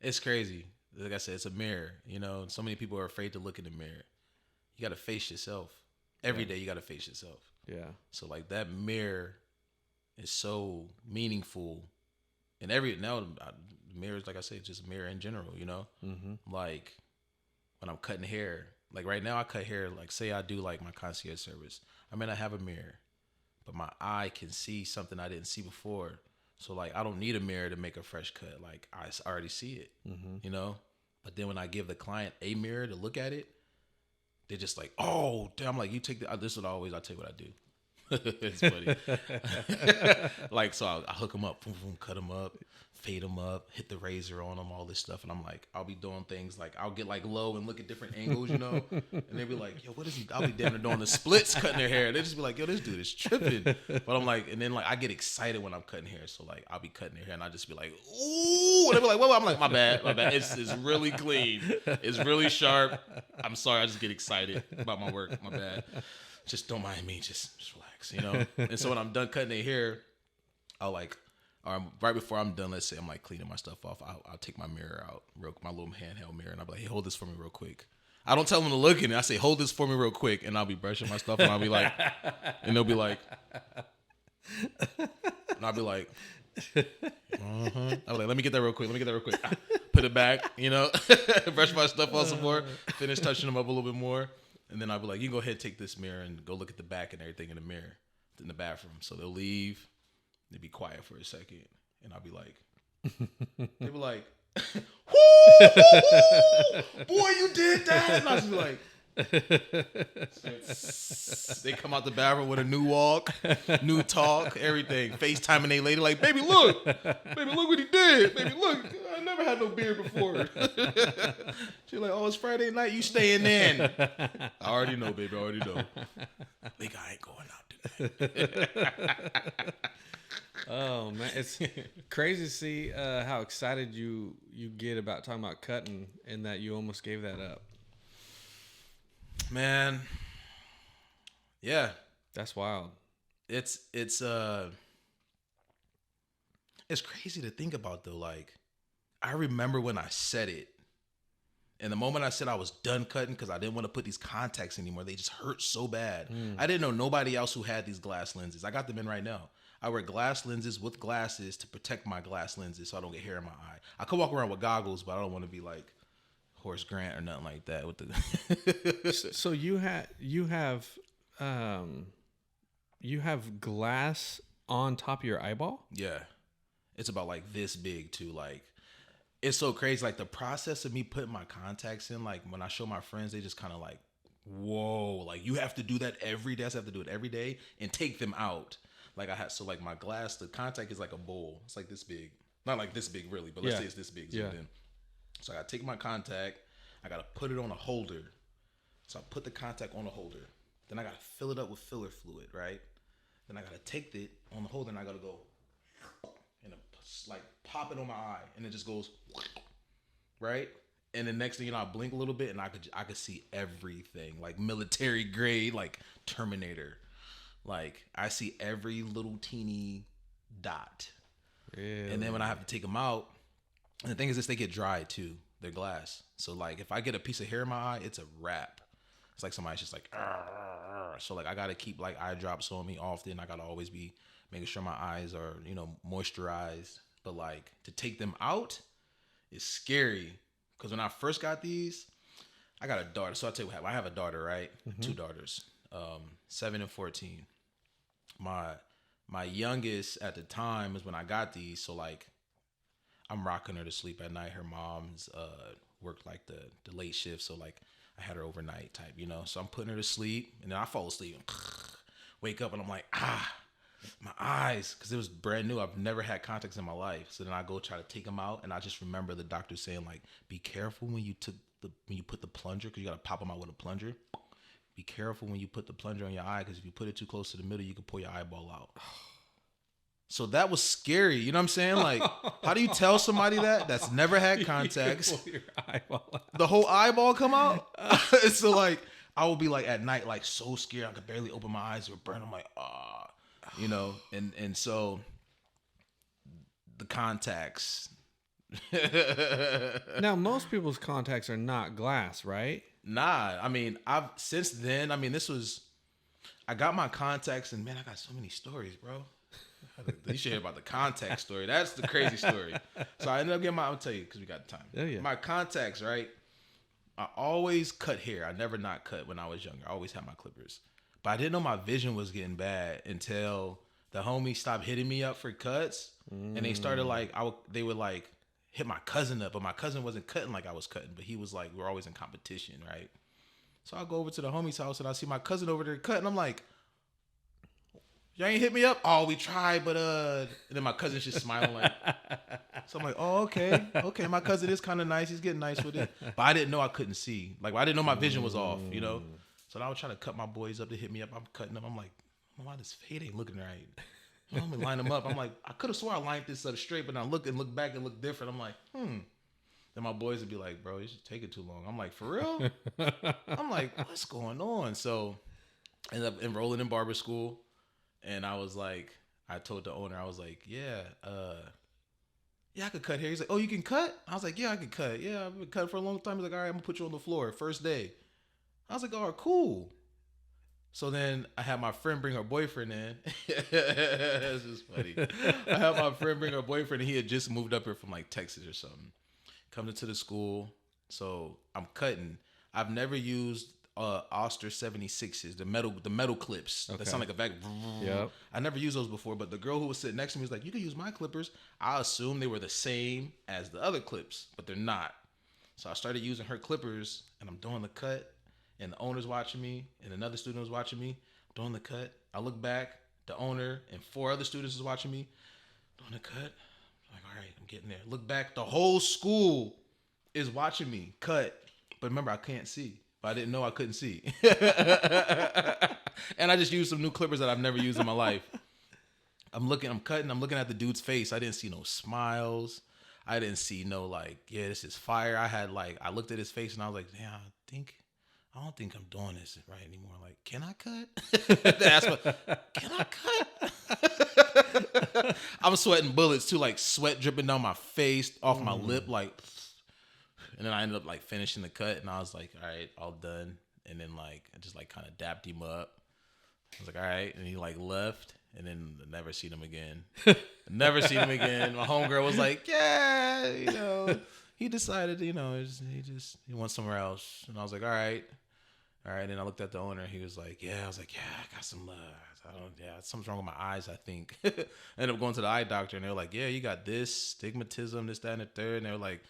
it's crazy. Like I said, it's a mirror, you know. So many people are afraid to look in the mirror. You got to face yourself. Every day you got to face yourself. Yeah. So like that mirror is so meaningful. And mirrors, like I say, just a mirror in general, you know. Like when I'm cutting hair, like right now I cut hair, like say I do like my concierge service. I mean, I have a mirror, but my eye can see something I didn't see before. So, like, I don't need a mirror to make a fresh cut. Like, I already see it, you know? But then when I give the client a mirror to look at it, they're just like, oh, damn. I'm like, you take this is always, I'll tell you what I do. It's funny. Like, so I hook them up, boom, boom, cut them up, fade them up, hit the razor on them, all this stuff. And I'm like, I'll be doing things like, I'll get like low and look at different angles, you know? And they'll be like, yo, what is he? I'll be damn near doing the splits cutting their hair. They just be like, yo, this dude is tripping. But I'm like, and then like, I get excited when I'm cutting hair. So like, I'll be cutting their hair and I just be like, ooh. And they'll be like, well, I'm like, my bad. It's really clean. It's really sharp. I'm sorry. I just get excited about my work. My bad. Just don't mind me. Just relax, you know? And so when I'm done cutting their hair, I'll like, or right before I'm done, let's say I'm like cleaning my stuff off, I'll take my mirror out, my little handheld mirror, and I'll be like, hey, hold this for me real quick. I don't tell them to look in it. I say, hold this for me real quick, and I'll be brushing my stuff, and I'll be like, and they'll be like, and I'll be like, I'll be like, let me get that real quick. Ah, put it back, you know, brush my stuff off some more, finish touching them up a little bit more, and then I'll be like, you can go ahead and take this mirror and go look at the back and everything in the mirror in the bathroom. So they'll leave, they be quiet for a second, and I'll be like, they be like, whoo, boy, you did that. And I'll just be like, they come out the bathroom with a new walk, new talk, everything. FaceTiming they lady like, baby, look what he did. Baby, look, I never had no beard before. She's like, oh, it's Friday night, you staying in. I already know, baby, I already know. Leek, I ain't going out tonight. Oh man, it's crazy to see how excited you get about talking about cutting, and that you almost gave that up. Man, yeah, That's wild. it's crazy to think about though. Like, I remember when I said it, and the moment I said I was done cutting because I didn't want to put these contacts anymore, they just hurt so bad. I didn't know nobody else who had these glass lenses. I got them in right now. I wear glass lenses with glasses to protect my glass lenses so I don't get hair in my eye. I could walk around with goggles, but I don't want to be like Horace Grant or nothing like that with the So you have glass on top of your eyeball? Yeah. It's about like this big too. Like, it's so crazy. Like, the process of me putting my contacts in, like when I show my friends, they just kind of like, whoa, like you have to do that every day. I have to do it every day and take them out. Like, so like my glass, the contact is like a bowl. It's like this big. Not like this big really, but let's say it's this big. Yeah. So I gotta take my contact, I gotta put it on a holder. So I put the contact on a holder. Then I gotta fill it up with filler fluid, right? Then I gotta take it on the holder and I gotta go and like pop it on my eye, and it just goes right. And the next thing you know, I blink a little bit and I could see everything, like military grade, like Terminator. Like, I see every little teeny dot. Really? And then when I have to take them out, and the thing is this, they get dry too. They're glass. So like, if I get a piece of hair in my eye, it's a wrap. It's like somebody's just like, arr. So like, I gotta keep like eye drops on me often. I gotta always be making sure my eyes are, you know, moisturized. But like, to take them out is scary. Because when I first got these, I got a daughter. So I'll tell you what happened. I have a daughter, right? Mm-hmm. 2 daughters, 7 and 14. My youngest at the time is when I got these. So like, I'm rocking her to sleep at night. Her mom's worked like the late shift, so like I had her overnight type, you know. So I'm putting her to sleep, and then I fall asleep and wake up, and I'm like, my eyes, because it was brand new. I've never had contacts in my life. So then I go try to take them out, and I just remember the doctor saying like, be careful when you put the plunger, because you got to pop them out with a plunger. Be careful when you put the plunger on your eye, because if you put it too close to the middle, you can pull your eyeball out. So that was scary. You know what I'm saying? Like, how do you tell somebody that's never had contacts? You can pull your eyeball out. The whole eyeball come out? So like, I will be like at night, like so scared. I could barely open my eyes or burn. I'm like, you know? And so the contacts. Now, most people's contacts are not glass, right? Nah, I mean, since then, I mean, I got my contacts, and man, I got so many stories, bro. You should hear about the contact story. That's the crazy story. So I ended up getting I'll tell you because we got time. Yeah. My contacts, right? I always cut hair. I never not cut when I was younger. I always had my clippers. But I didn't know my vision was getting bad until the homies stopped hitting me up for cuts. And they started like, they would like hit my cousin up, but my cousin wasn't cutting like I was cutting, but he was like, we're always in competition, right? So I'll go over to the homie's house and I see my cousin over there cutting. I'm like, y'all ain't hit me up? Oh, we tried, but and then my cousin's just smiling like, so I'm like, oh, okay, my cousin is kind of nice. He's getting nice with it. But I didn't know I couldn't see. Like, I didn't know my vision was off, you know? So I was trying to cut my boys up to hit me up. I'm cutting them. I'm like, why this fade ain't looking right? I'm gonna line them up. I'm like, I could have swore I lined this up straight, but I look back and look different. I'm like, Then my boys would be like, bro, you should take it too long. I'm like, for real? I'm like, what's going on? So I ended up enrolling in barber school. And I was like, I told the owner, I was like, yeah, yeah, I could cut hair. He's like, oh, you can cut? I was like, yeah, I can cut. Yeah, I've been cutting for a long time. He's like, all right, I'm gonna put you on the floor first day. I was like, all right, cool. So then I had my friend bring her boyfriend in. This is funny. I had my friend bring her boyfriend, and he had just moved up here from like Texas or something. Comes into the school, so I'm cutting. I've never used Oster 76s, the metal clips that sound like a vacuum. Yep. I never used those before, but the girl who was sitting next to me was like, "You can use my clippers." I assumed they were the same as the other clips, but they're not. So I started using her clippers, and I'm doing the cut, and the owner's watching me, and another student was watching me. I'm doing the cut. I look back, the owner and 4 other students is watching me. Doing the cut. I'm like, all right, I'm getting there. Look back, the whole school is watching me cut. But remember, I can't see. But I didn't know I couldn't see. And I just used some new clippers that I've never used in my life. I'm cutting, I'm looking at the dude's face. I didn't see no smiles. I didn't see no like, yeah, this is fire. I looked at his face and I was like, damn, I don't think I'm doing this right anymore. Like, can I cut? Can I cut? I'm sweating bullets too, like sweat dripping down my face, off my lip, like. And then I ended up like finishing the cut, and I was like, all right, all done. And then like I just like kind of dapped him up. I was like, all right, and he like left, and then never seen him again. Never seen him again. My homegirl was like, yeah, he decided, he went somewhere else. And I was like, all right. And I looked at the owner. He was like, yeah. I was like, yeah, I got some. Something's wrong with my eyes, I think. I ended up going to the eye doctor, and they were like, yeah, you got this stigmatism, this, that, and the third. And they were like,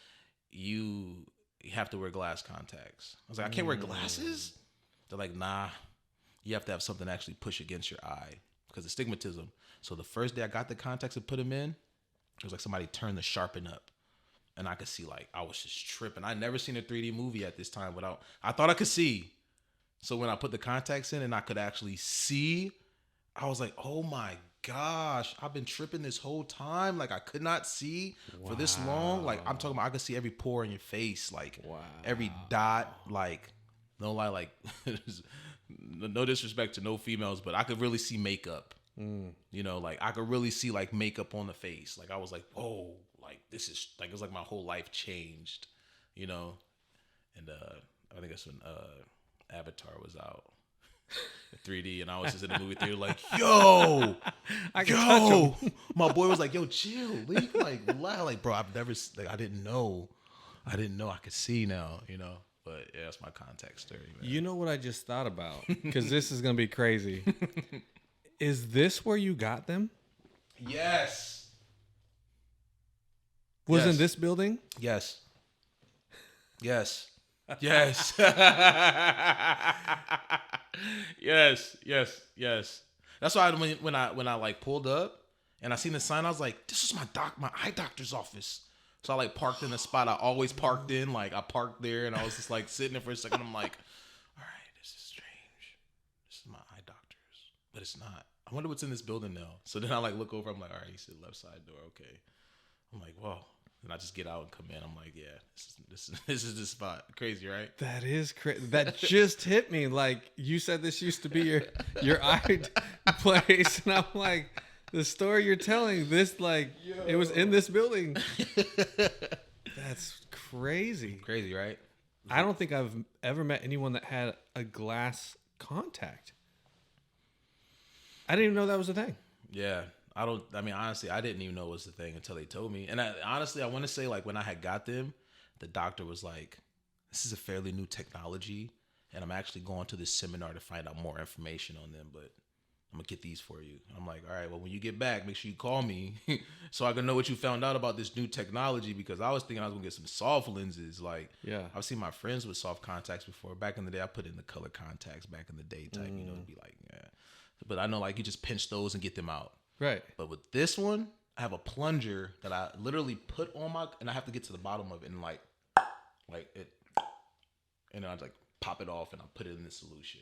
you have to wear glass contacts. I was like, I can't wear glasses? They're like, nah, you have to have something actually push against your eye because of stigmatism. So the first day I got the contacts and put them in, it was like somebody turned the sharpen up. And I could see, like, I was just tripping. I never seen a 3D movie at this time without, I thought I could see. So when I put the contacts in and I could actually see, I was like, oh my gosh, I've been tripping this whole time. Like I could not see for this long. Like I'm talking about, I could see every pore in your face, like every dot, like no lie, like no disrespect to no females, but I could really see makeup. Like I could really see like makeup on the face. Like I was like, whoa, like this is like, it's like my whole life changed, And I think that's when Avatar was out. 3D, and I was just in the movie theater like, yo, my boy was like, yo, chill, Leek, like, bro, I didn't know I could see now, but yeah, that's my contact story, man. You know what I just thought about? Because this is gonna be crazy. Is this where you got them? Yes. Was in this building? Yes. Yes. Yes. That's why when I like pulled up and I seen the sign, I was like, this is my eye doctor's office. So I like parked in the spot I always parked in. Like I parked there and I was just like sitting there for a second. I'm like, all right, this is strange. This is my eye doctor's, but it's not. I wonder what's in this building now. So then I like look over. I'm like, all right, he said left side door. Okay. I'm like, whoa. And I just get out and come in. I'm like, yeah, this is the spot. Crazy, right? That is crazy. That just hit me. Like you said, this used to be your eye place, and I'm like, the story you're telling, this like it was in this building. That's crazy. Crazy, right? I don't think I've ever met anyone that had a glass contact. I didn't even know that was a thing. Yeah. Honestly, I didn't even know it was the thing until they told me. And I want to say, like, when I had got them, the doctor was like, this is a fairly new technology, and I'm actually going to this seminar to find out more information on them, but I'm going to get these for you. I'm like, all right, well, when you get back, make sure you call me so I can know what you found out about this new technology, because I was thinking I was going to get some soft lenses. Like, yeah, I've seen my friends with soft contacts before. Back in the day, I put in the color contacts back in the day type, to be like, yeah. But I know, like, you just pinch those and get them out. Right. But with this one, I have a plunger that I literally put on and I have to get to the bottom of it and like it, and then I like pop it off and I put it in the solution.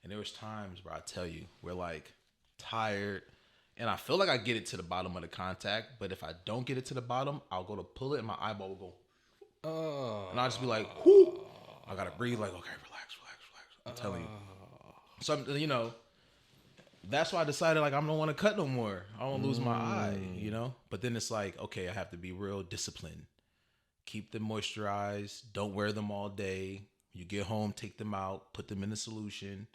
And there was times where I tell you, we're like tired and I feel like I get it to the bottom of the contact, but if I don't get it to the bottom, I'll go to pull it and my eyeball will go, and I'll just be like, whoo, I gotta breathe, like, okay, relax. I'm telling you. So, that's why I decided like I don't want to cut no more. I don't want to lose my eye, you know? But then it's like, okay, I have to be real disciplined. Keep them moisturized. Don't wear them all day. You get home, take them out, put them in the solution,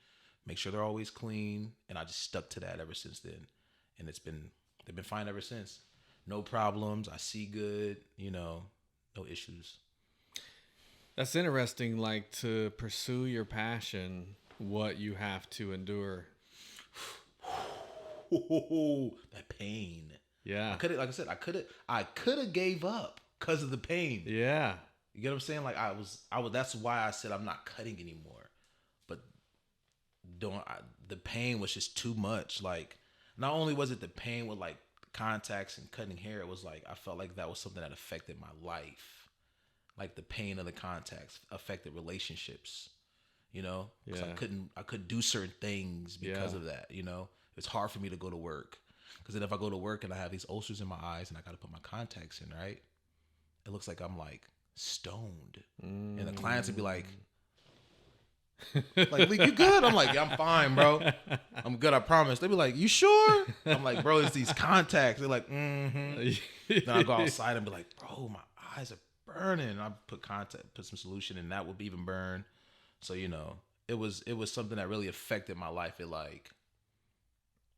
make sure they're always clean. And I just stuck to that ever since then. And they've been fine ever since. No problems. I see good, you know, no issues. That's interesting. Like, to pursue your passion, what you have to endure. That pain. Yeah. I could have gave up because of the pain. Yeah. You get what I'm saying? Like I was. That's why I said I'm not cutting anymore. But the pain was just too much. Like, not only was it the pain with like contacts and cutting hair, it was like I felt like that was something that affected my life. Like the pain of the contacts affected relationships. You know, because I couldn't do certain things because of that. You know, it's hard for me to go to work because then if I go to work and I have these ulcers in my eyes and I got to put my contacts in, right? It looks like I'm like stoned, and the clients would be like, Leek, you good? I'm like, yeah, I'm fine, bro. I'm good, I promise. They'd be like, you sure? I'm like, bro, it's these contacts. They're like, mm-hmm. Then I go outside and be like, bro, my eyes are burning. And I put some solution, and that would even burn. So, you know, it was something that really affected my life.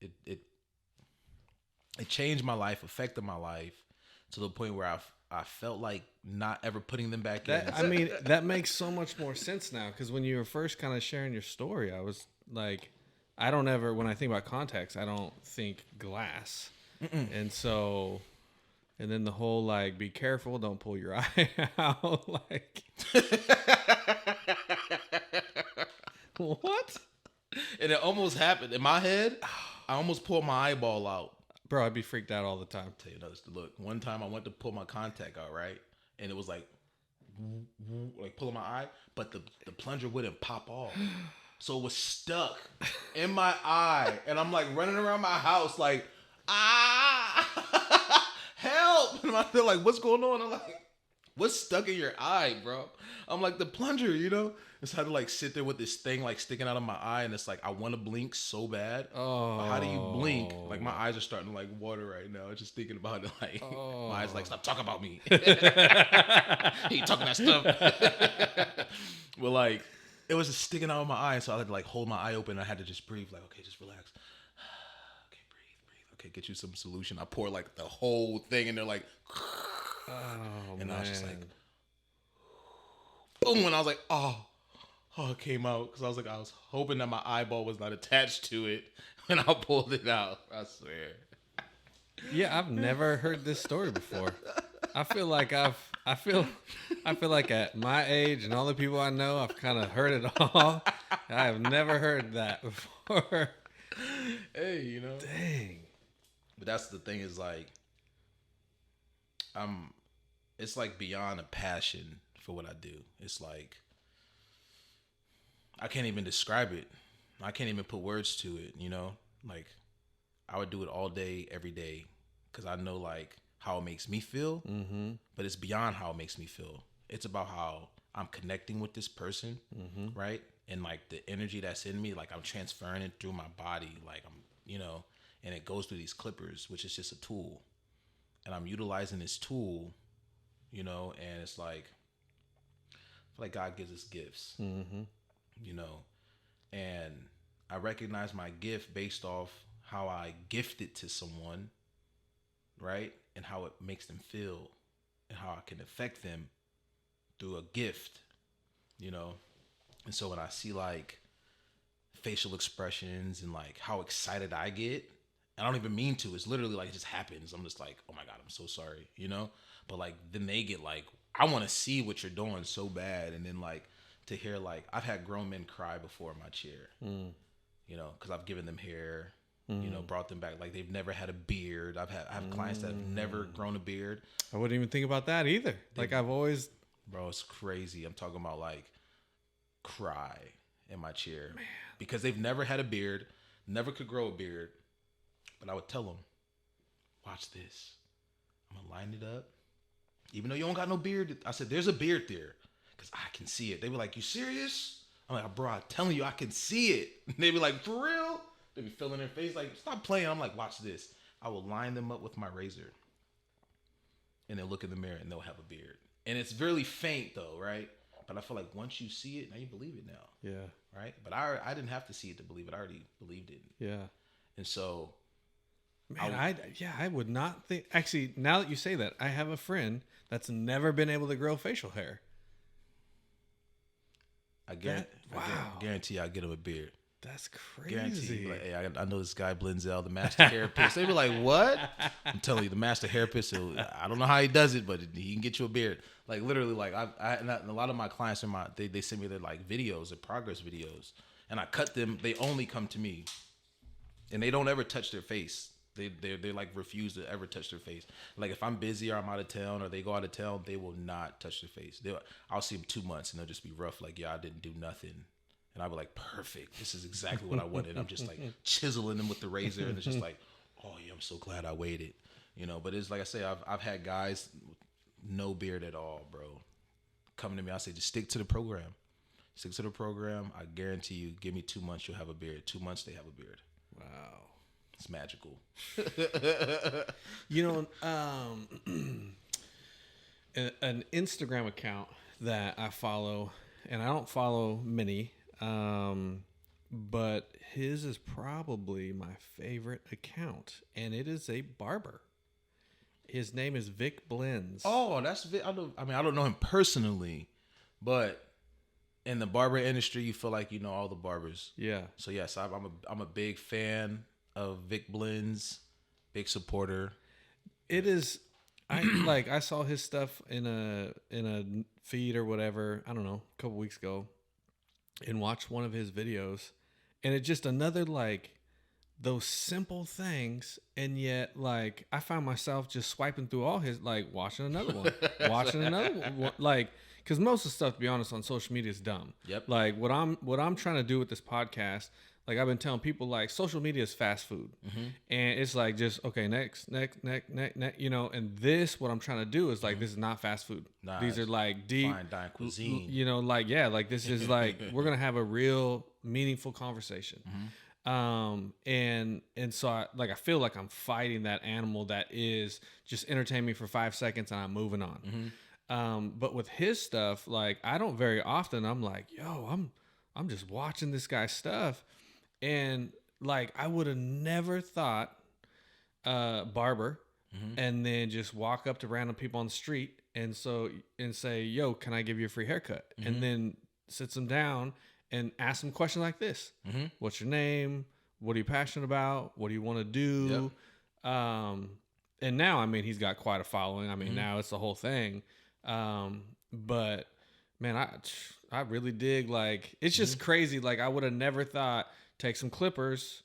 It changed my life, affected my life to the point where I felt like not ever putting them back in. I mean, that makes so much more sense now, because when you were first kind of sharing your story, I was like, when I think about contacts, I don't think glass. And so, and then the whole like, be careful, don't pull your eye out. Like, what? And it almost happened in my head. I almost pulled my eyeball out. Bro, I'd be freaked out all the time. Tell you another look. One time I went to pull my contact out, right? And it was like pulling my eye, but the plunger wouldn't pop off. So it was stuck in my eye. And I'm like running around my house like, help. And they're like, what's going on? I'm like, what's stuck in your eye, bro? I'm like, the plunger, you know? And so I had to like sit there with this thing like sticking out of my eye, and it's like I want to blink so bad. Oh. But how do you blink? Like my eyes are starting to like water right now. Just thinking about it. Like my eyes like, stop talking about me. He talking that stuff. But like it was just sticking out of my eye, so I had to like hold my eye open. I had to just breathe. Like, okay, just relax. Okay, breathe. Okay, get you some solution. I pour like the whole thing, and they're like, and I was just like, boom, and I was like, oh, it came out, because I was hoping that my eyeball was not attached to it when I pulled it out. I swear. Yeah, I've never heard this story before. I feel like I feel like at my age and all the people I know, I've kind of heard it all. I have never heard that before. Hey, you know. Dang. But that's the thing, is like, it's like beyond a passion for what I do. It's like, I can't even describe it. I can't even put words to it, you know? Like, I would do it all day, every day, because I know, like, how it makes me feel. Mm-hmm. But it's beyond how it makes me feel. It's about how I'm connecting with this person, right? And, like, the energy that's in me, like, I'm transferring it through my body. Like, I'm, you know, and it goes through these clippers, which is just a tool. And I'm utilizing this tool, you know, and it's like, I feel like God gives us gifts. Mm-hmm. You know, and I recognize my gift based off how I gift it to someone, right? And how it makes them feel and how I can affect them through a gift, you know? And so when I see like facial expressions and like how excited I get, I don't even mean to, it's literally like it just happens. I'm just like, oh my God, I'm so sorry, you know? But like, then they get like, I want to see what you're doing so bad. And then like, to hear like, I've had grown men cry before in my chair, you know, because I've given them hair, you know, brought them back. Like they've never had a beard. I have clients that have never grown a beard. I wouldn't even think about that either. Like I've always, bro, it's crazy. I'm talking about like cry in my chair, because they've never had a beard, never could grow a beard. But I would tell them, watch this. I'm gonna line it up. Even though you don't got no beard, I said, there's a beard there. Because I can see it. They were like, you serious? I'm like, bro, I'm telling you, I can see it. And they be like, for real? They be filling their face like, stop playing. I'm like, watch this. I will line them up with my razor, and they'll look in the mirror and they'll have a beard. And it's really faint though, right? But I feel like once you see it, now you believe it now. Yeah. Right? But I didn't have to see it to believe it. I already believed it. Yeah. And so, man, I would not think. Actually, now that you say that, I have a friend that's never been able to grow facial hair. I guarantee I'll get him a beard. That's crazy. Guarantee. Like, hey, I know this guy Blenzel, the Master Hairapist. They be like, what? I'm telling you, the Master Hairapist. I don't know how he does it, but he can get you a beard. Like literally, like and a lot of my clients they send me their like videos, their progress videos, and I cut them. They only come to me, and they don't ever touch their face. They like refuse to ever touch their face. Like if I'm busy or I'm out of town or they go out of town, they will not touch their face. I'll see them 2 months and they'll just be rough. Like, yeah, I didn't do nothing. And I'll be like, perfect. This is exactly what I wanted. I'm just like chiseling them with the razor. And it's just like, oh yeah, I'm so glad I waited. You know, but it's like I say, I've had guys with no beard at all, bro, coming to me. I say, just stick to the program. Stick to the program. I guarantee you, give me 2 months, you'll have a beard. 2 months, they have a beard. Wow. It's magical. You know, an Instagram account that I follow, and I don't follow many, but his is probably my favorite account, and it is a barber. His name is Vic Blends. Oh, that's Vic. I don't know him personally, but in the barber industry, you feel like you know all the barbers. Yeah. So yes, I'm a big fan of Vic Blends, big supporter. It is. I saw his stuff in a feed or whatever, I don't know, a couple weeks ago, and watched one of his videos, and it's just another like those simple things, and yet like I found myself just swiping through all his, like watching another one, watching another one, like because most of the stuff, to be honest, on social media is dumb. Yep. Like what I'm trying to do with this podcast. Like I've been telling people, like social media is fast food, and it's like just okay, next, you know. And this, what I'm trying to do is like this is not fast food. Nah, these are like deep fine dine cuisine. You know, like yeah, like this is like we're gonna have a real meaningful conversation. And so I feel like I'm fighting that animal that is just entertain me for 5 seconds and I'm moving on. But with his stuff, like I don't very often. I'm like, yo, I'm just watching this guy's stuff. And like I would have never thought barber and then just walk up to random people on the street and say, yo, can I give you a free haircut? And then sits them down and ask them questions like this. What's your name? What are you passionate about? What do you want to do? Yep. And now, I mean, he's got quite a following. I mean, now it's the whole thing. But man, I really dig, like, it's just crazy. Like I would have never thought, take some clippers,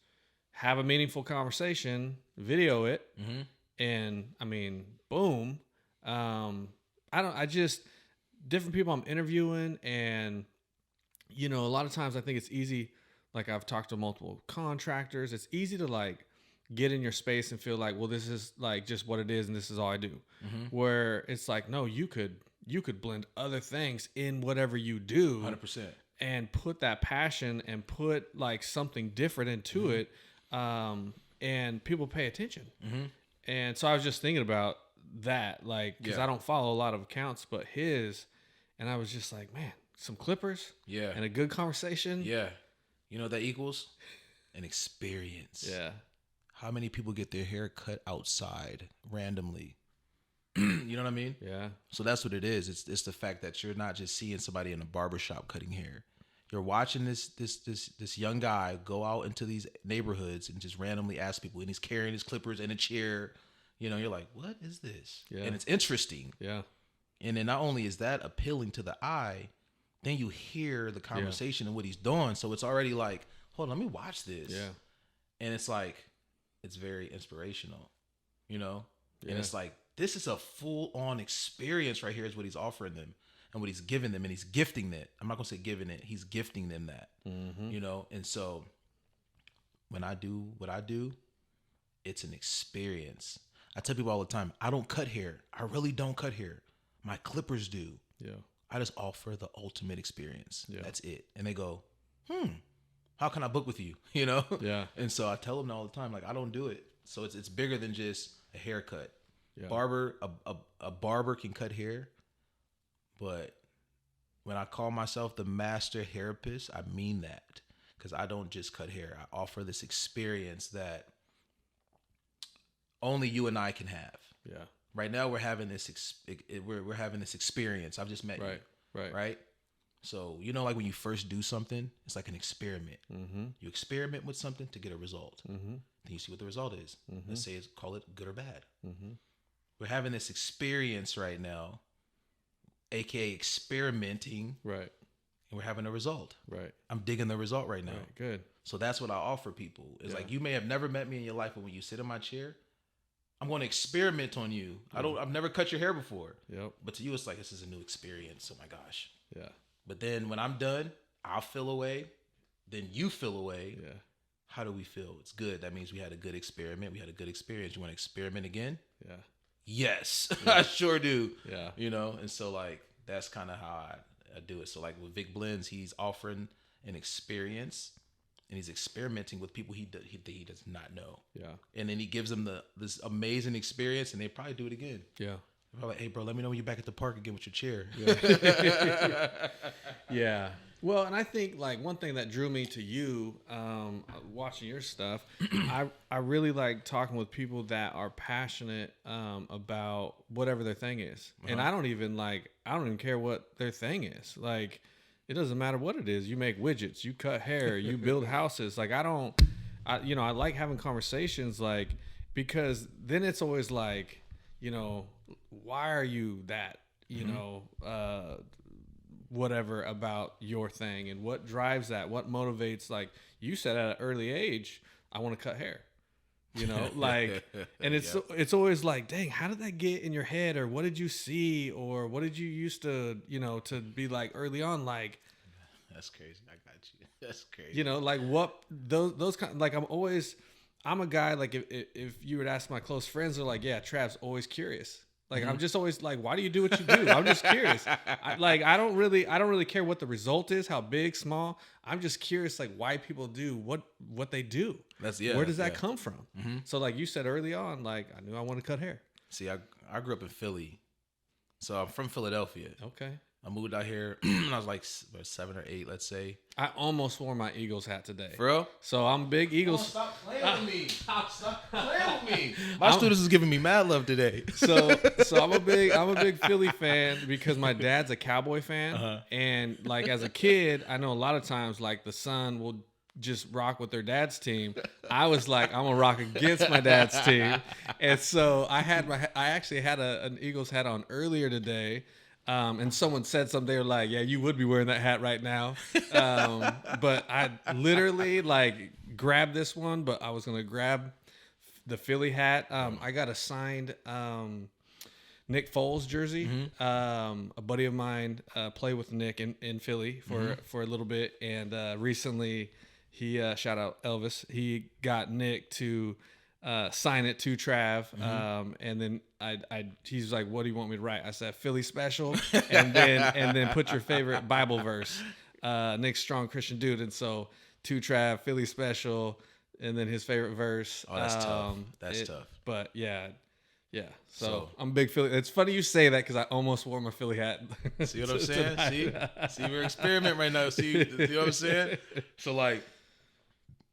have a meaningful conversation, video it, and I mean, boom. Different people I'm interviewing, and you know, a lot of times I think it's easy, like I've talked to multiple contractors, it's easy to like get in your space and feel like, well, this is like just what it is and this is all I do. Where it's like, no, you could blend other things in whatever you do. 100%. And put that passion and put like something different into it, and people pay attention. And so I was just thinking about that, like, because I don't follow a lot of accounts, but his, and I was just like, man, some clippers, and a good conversation, You know what that equals? An experience. Yeah. How many people get their hair cut outside randomly? You know what I mean? Yeah. So that's what it is. It's the fact that you're not just seeing somebody in a barbershop cutting hair. You're watching this young guy go out into these neighborhoods and just randomly ask people, and he's carrying his clippers and a chair. You know, you're like, what is this? Yeah. And it's interesting. Yeah. And then not only is that appealing to the eye, then you hear the conversation and what he's doing. So it's already like, hold on, let me watch this. Yeah. And it's like, it's very inspirational, you know? Yeah. And it's like, this is a full-on experience right here is what he's offering them and what he's giving them. And he's gifting it. I'm not going to say giving it. He's gifting them that, you know? And so when I do what I do, it's an experience. I tell people all the time, I don't cut hair. I really don't cut hair. My clippers do. Yeah. I just offer the ultimate experience. Yeah. That's it. And they go, how can I book with you? You know? Yeah. And so I tell them all the time, like, I don't do it. So it's bigger than just a haircut. Yeah. A barber can cut hair, but when I call myself the Master Hairapist, I mean that, because I don't just cut hair. I offer this experience that only you and I can have. Yeah. Right now we're having this we're having this experience. I've just met you. Right. So, you know, like when you first do something, it's like an experiment. Mm-hmm. You experiment with something to get a result. Mm-hmm. Then you see what the result is. Mm-hmm. Let's say call it good or bad. Mm-hmm. We're having this experience right now, aka experimenting, Right. and we're having a result. Right. I'm digging the result right now. Right. Good. So that's what I offer people. It's like, you may have never met me in your life, but when you sit in my chair, I'm going to experiment on you. I've never cut your hair before. Yep. But to you, it's like, this is a new experience. Oh my gosh. Yeah. But then when I'm done, I'll feel away. Then you feel away. Yeah. How do we feel? It's good. That means we had a good experiment. We had a good experience. You want to experiment again? Yeah. Yes, I sure do. Yeah. You know, and so like, that's kind of how I do it. So like with Vic Blends, he's offering an experience, and he's experimenting with people he does not know. Yeah. And then he gives them this amazing experience, and they probably do it again. Yeah. They're like, hey, bro, let me know when you're back at the park again with your chair. Yeah. Yeah. Well, and I think like one thing that drew me to you, watching your stuff, I really like talking with people that are passionate about whatever their thing is. And I don't even care what their thing is. Like, it doesn't matter what it is. You make widgets, you cut hair, you build houses. Like, I like having conversations, like, because then it's always like, you know, why are you that, you know, whatever about your thing, and what drives that, what motivates, like you said at an early age, I want to cut hair, you know, like, and it's always like, dang, how did that get in your head, or what did you see, or what did you used to, you know, to be like early on, like, that's crazy. I got you. That's crazy. You know, like what those kind, like I'm a guy, like if you would ask my close friends, they're like, yeah, Trav's always curious. Like, I'm just always like, why do you do what you do? I'm just curious. I don't really care what the result is, how big, small. I'm just curious, like, why people do what they do. Where does that come from? Mm-hmm. So like you said early on, like, I knew I wanted to cut hair. See, I grew up in Philly. So I'm from Philadelphia. Okay. I moved out here when I was like 7 or 8, let's say. I almost wore my Eagles hat today. For real? So I'm big Eagles. Oh, stop playing with me. Stop playing with me. My students is giving me mad love today. So I'm a big Philly fan because my dad's a Cowboy fan. And like as a kid, I know a lot of times like the son will just rock with their dad's team. I was like, I'm gonna rock against my dad's team. And so I actually had an Eagles hat on earlier today. And someone said something, they were like, yeah, you would be wearing that hat right now. But I literally like grabbed this one, but I was going to grab the Philly hat. I got a signed Nick Foles jersey. Mm-hmm. A buddy of mine played with Nick in Philly for a little bit. And recently he, shout out Elvis, he got Nick to sign it to Trav. And then he's like, what do you want me to write? I said, Philly special. and then put your favorite Bible verse. Nick's strong Christian dude. And so to Trav, Philly special, and then his favorite verse. Oh, that's tough. That's tough. But yeah. So I'm a big Philly. It's funny you say that because I almost wore my Philly hat. See what I'm saying? See, we're experimenting right now. See what I'm saying? So like,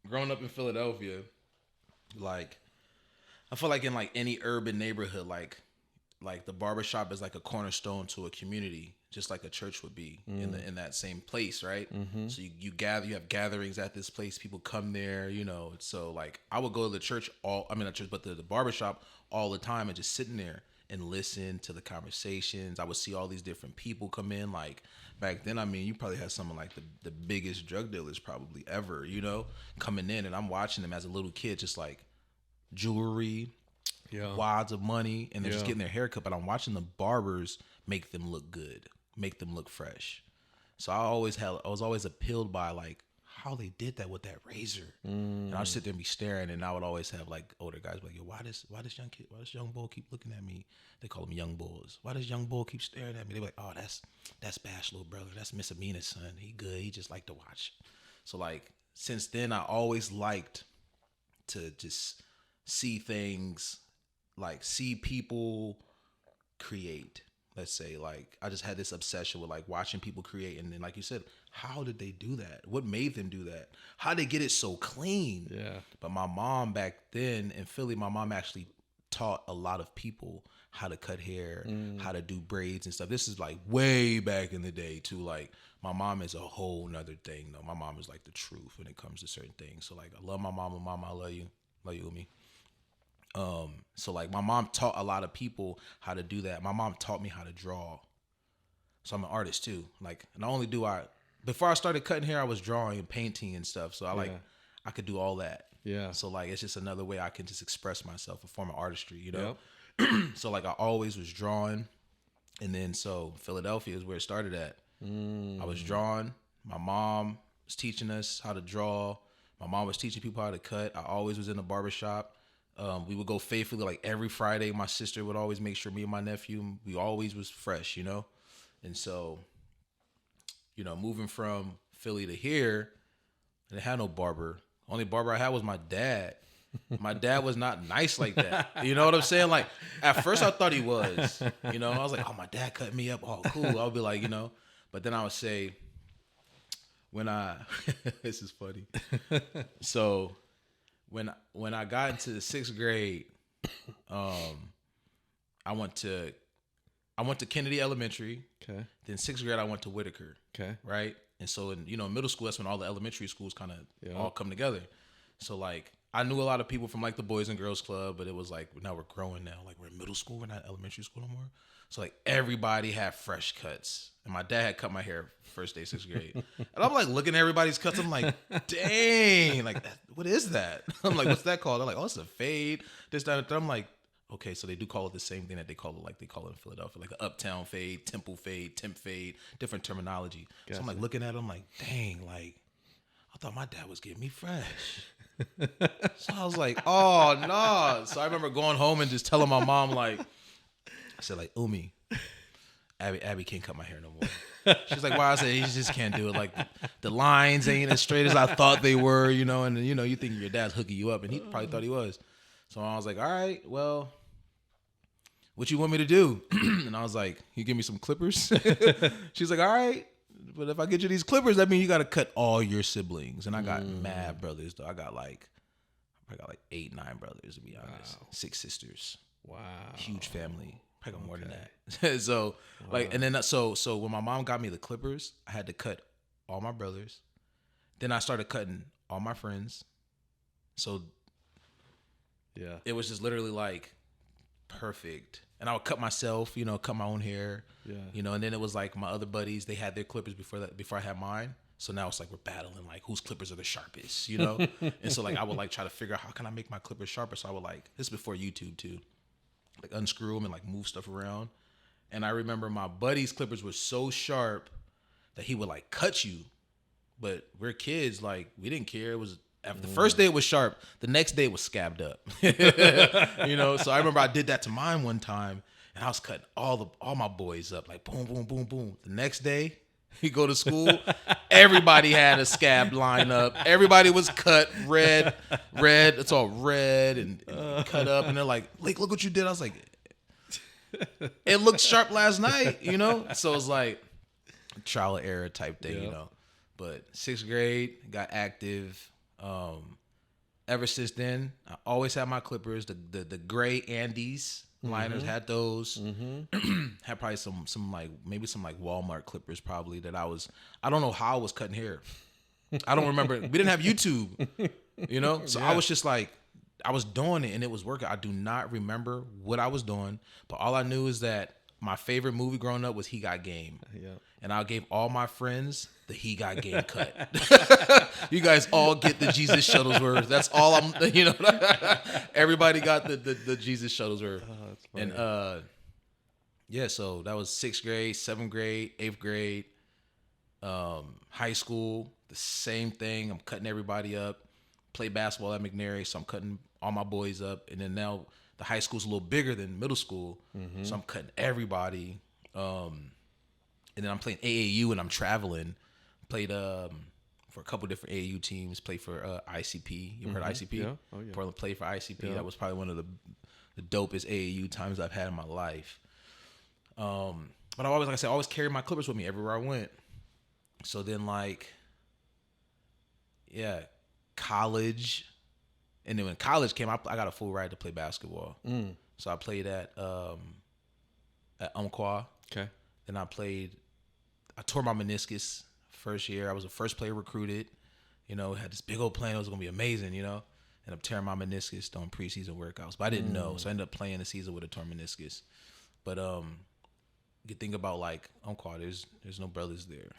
growing up in Philadelphia, like, I feel like in like any urban neighborhood, like the barbershop is like a cornerstone to a community, just like a church would be in that same place, right? Mm-hmm. So you have gatherings at this place, people come there, you know. So like I would go to the church but the barbershop all the time and just sitting there and listen to the conversations. I would see all these different people come in. Like back then, I mean, you probably had some of like the biggest drug dealers probably ever, you know, coming in, and I'm watching them as a little kid, just like jewelry, wads of money, and they're just getting their hair cut, but I'm watching the barbers make them look good, make them look fresh. So I was always appealed by like how they did that with that razor. And I'd sit there and be staring, and I would always have like older guys be like, yo, why this young bull keep looking at me? They call them young bulls. Why does young bull keep staring at me? They're like, oh, that's Bash little brother. That's Miss Amina's son. He good. He just like to watch. So like since then, I always liked to just see things, like see people create. Let's say, like, I just had this obsession with like watching people create, and then, like you said, how did they do that? What made them do that? How did they get it so clean? Yeah. But my mom back then in Philly, my mom actually taught a lot of people how to cut hair, how to do braids and stuff. This is like way back in the day too. Like, my mom is a whole nother thing though. My mom is like the truth when it comes to certain things. So like, I love my mama. Mama, I love you. Love you, Umi. So like, my mom taught a lot of people how to do that. My mom taught me how to draw. So I'm an artist too. Like, not only do I, before I started cutting hair, I was drawing and painting and stuff. So I could do all that. Yeah. So like, it's just another way I can just express myself, a form of artistry, you know? Yep. So like, I always was drawing. And then, so Philadelphia is where it started at. I was drawing. My mom was teaching us how to draw. My mom was teaching people how to cut. I always was in the barbershop. We would go faithfully, like every Friday. My sister would always make sure me and my nephew, we always was fresh, you know? And so, you know, moving from Philly to here, I didn't have no barber. Only barber I had was my dad. My dad was not nice like that. You know what I'm saying? Like, at first I thought he was, you know? I was like, oh, my dad cut me up. Oh, cool. I'll be like, you know? But then I would say, this is funny. So when I got into the 6th grade, I went to Kennedy Elementary. Okay. Then 6th grade, I went to Whitaker. Okay. Right. And so in middle school, that's when all the elementary schools kind of all come together. So like, I knew a lot of people from like the Boys and Girls Club, but it was like, now we're growing now. Like, we're in middle school, we're not elementary school no more. So like, everybody had fresh cuts. And my dad had cut my hair first day, 6th grade. And I'm like looking at everybody's cuts. I'm like, dang, like, what is that? I'm like, what's that called? They're like, oh, it's a fade. This, that, and that. I'm like, okay, so they do call it the same thing that they call it in Philadelphia, like an uptown fade, temple fade, temp fade, different terminology. Gotcha. So I'm like looking at them like, dang, like, I thought my dad was getting me fresh. So I was like, oh, no. So I remember going home and just telling my mom, like, I said, like, Umi, Abby can't cut my hair no more. She's like, why? I said, he just can't do it. Like, the lines ain't as straight as I thought they were, you know, and, you know, you think your dad's hooking you up, and he probably thought he was. So I was like, all right, well, what you want me to do? And I was like, you give me some clippers? She's like, all right, but if I get you these clippers, that means you got to cut all your siblings. And I got mad brothers, though. I got like 8, 9 brothers, to be honest. Wow. 6 sisters. Wow. Huge family. I got more than that. So, like, and then, so when my mom got me the clippers, I had to cut all my brothers. Then I started cutting all my friends. So, yeah, it was just literally like perfect. And I would cut myself, you know, cut my own hair, you know, and then it was like my other buddies, they had their clippers before I had mine. So now it's like we're battling, like, whose clippers are the sharpest, you know? And so like, I would like try to figure out how can I make my clippers sharper? So I would like, this is before YouTube too, like unscrew them and like move stuff around. And I remember my buddy's clippers were so sharp that he would like cut you. But we're kids, like, we didn't care. It was, after the first day it was sharp, the next day it was scabbed up. You know, so I remember I did that to mine one time, and I was cutting all my boys up, like boom, boom, boom, boom. The next day, we go to school, everybody had a scab line up. Everybody was cut red. It's all red and cut up, and they're like, Leek, look what you did. I was like, it looked sharp last night, you know? So it's like trial and error type thing, you know? But 6th grade, got active. Ever since then, I always had my clippers, the gray Andes liners, had those. Had probably some like, maybe some like Walmart clippers probably that I don't know how I was cutting hair. I don't remember. We didn't have YouTube, you know? So I was just like, I was doing it and it was working. I do not remember what I was doing, but all I knew is that my favorite movie growing up was He Got Game. Yeah. And I gave all my friends the He Got Game cut. You guys all get the Jesus Shuttlesworth. That's all I'm, you know. Everybody got the Jesus Shuttlesworth. Oh, that's funny. And yeah, so that was 6th grade, 7th grade, 8th grade, high school, the same thing. I'm cutting everybody up. Play basketball at McNary, so I'm cutting all my boys up. And then now the high school's a little bigger than middle school, so I'm cutting everybody. And then I'm playing AAU and I'm traveling. Played for for a couple different AAU teams. Played for ICP. You ever heard of ICP? Yeah. Oh, yeah. Portland played for ICP. Yeah. That was probably one of the dopest AAU times I've had in my life. But I always, like I said, I always carried my clippers with me everywhere I went. So then, like, yeah, college. And then when college came, I got a full ride to play basketball. So I played at Umpqua. Okay. Then I tore my meniscus first year. I was the first player recruited. You know, had this big old plan. It was going to be amazing, you know. Ended up tearing my meniscus doing preseason workouts. But I didn't know. So I ended up playing the season with a torn meniscus. But you think about, like, Umpqua, there's no brothers there.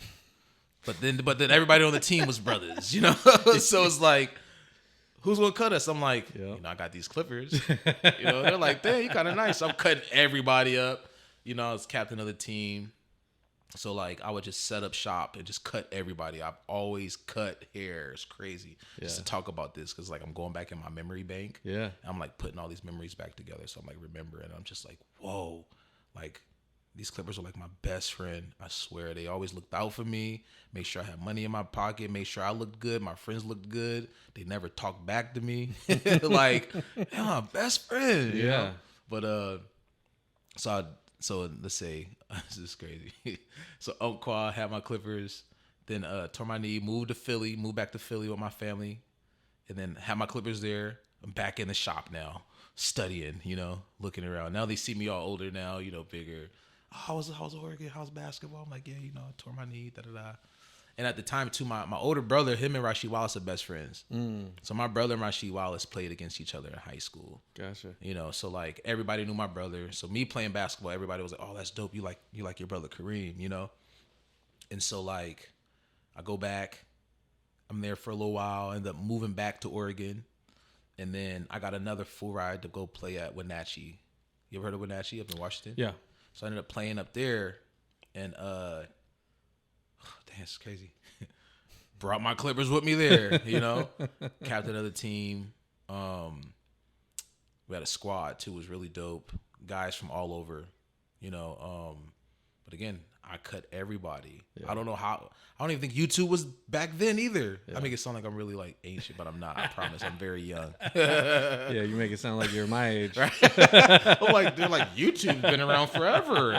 But then everybody on the team was brothers, you know. So it's like, who's gonna cut us? I'm like, you know, I got these clippers. You know, they're like, dang, you kind of nice. So I'm cutting everybody up. You know, I was captain of the team. So, like, I would just set up shop and just cut everybody. I've always cut hair. It's crazy just to talk about this because, like, I'm going back in my memory bank. Yeah. I'm, like, putting all these memories back together. So I'm, like, remembering. I'm just like, whoa. Like, these clippers are like my best friend. I swear. They always looked out for me. Make sure I had money in my pocket. Make sure I looked good. My friends looked good. They never talked back to me. Like, they're my best friend. You know? But so let's say this is crazy. So Umpqua had my clippers. Then tore my knee. Moved back to Philly with my family, and then had my clippers there. I'm back in the shop now, studying. You know, looking around. Now they see me all older now. You know, bigger. How's Oregon? How's basketball? I'm like, yeah, you know, I tore my knee, da-da-da. And at the time, too, my older brother, him and Rasheed Wallace are best friends. So my brother and Rasheed Wallace played against each other in high school. Gotcha. You know, so, like, everybody knew my brother. So me playing basketball, everybody was like, oh, that's dope. You like your brother Kareem, you know? And so, like, I go back. I'm there for a little while. End up moving back to Oregon. And then I got another full ride to go play at Wenatchee. You ever heard of Wenatchee up in Washington? Yeah. So I ended up playing up there, and damn, it's crazy. Brought my clippers with me there, you know. Captain of the team. We had a squad too. It was really dope. Guys from all over, you know. But again, I cut everybody. Yeah. I don't know how. I don't even think YouTube was back then either. Yeah. I make it sound like I'm really, like, ancient, but I'm not. I promise. I'm very young. Yeah, you make it sound like you're my age. Right? I'm like, they're like, YouTube's been around forever.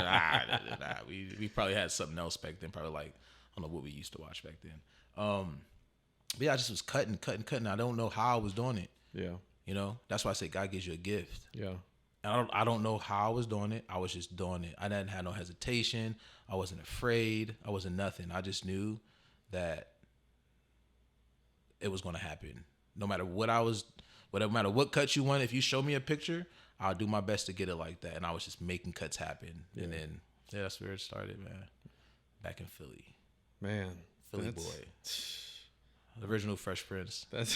We probably had something else back then. Probably, like, I don't know what we used to watch back then. But yeah, I just was cutting. I don't know how I was doing it. Yeah. You know, that's why I say God gives you a gift. Yeah. And I don't know how I was doing it. I was just doing it. I didn't have no hesitation. I wasn't afraid. I wasn't nothing. I just knew that it was going to happen. No matter what no matter what cut you want, if you show me a picture, I'll do my best to get it like that. And I was just making cuts happen. Yeah. And then, yeah, that's where it started, man. Back in Philly. Man. Philly boy. The original Fresh Prince. That's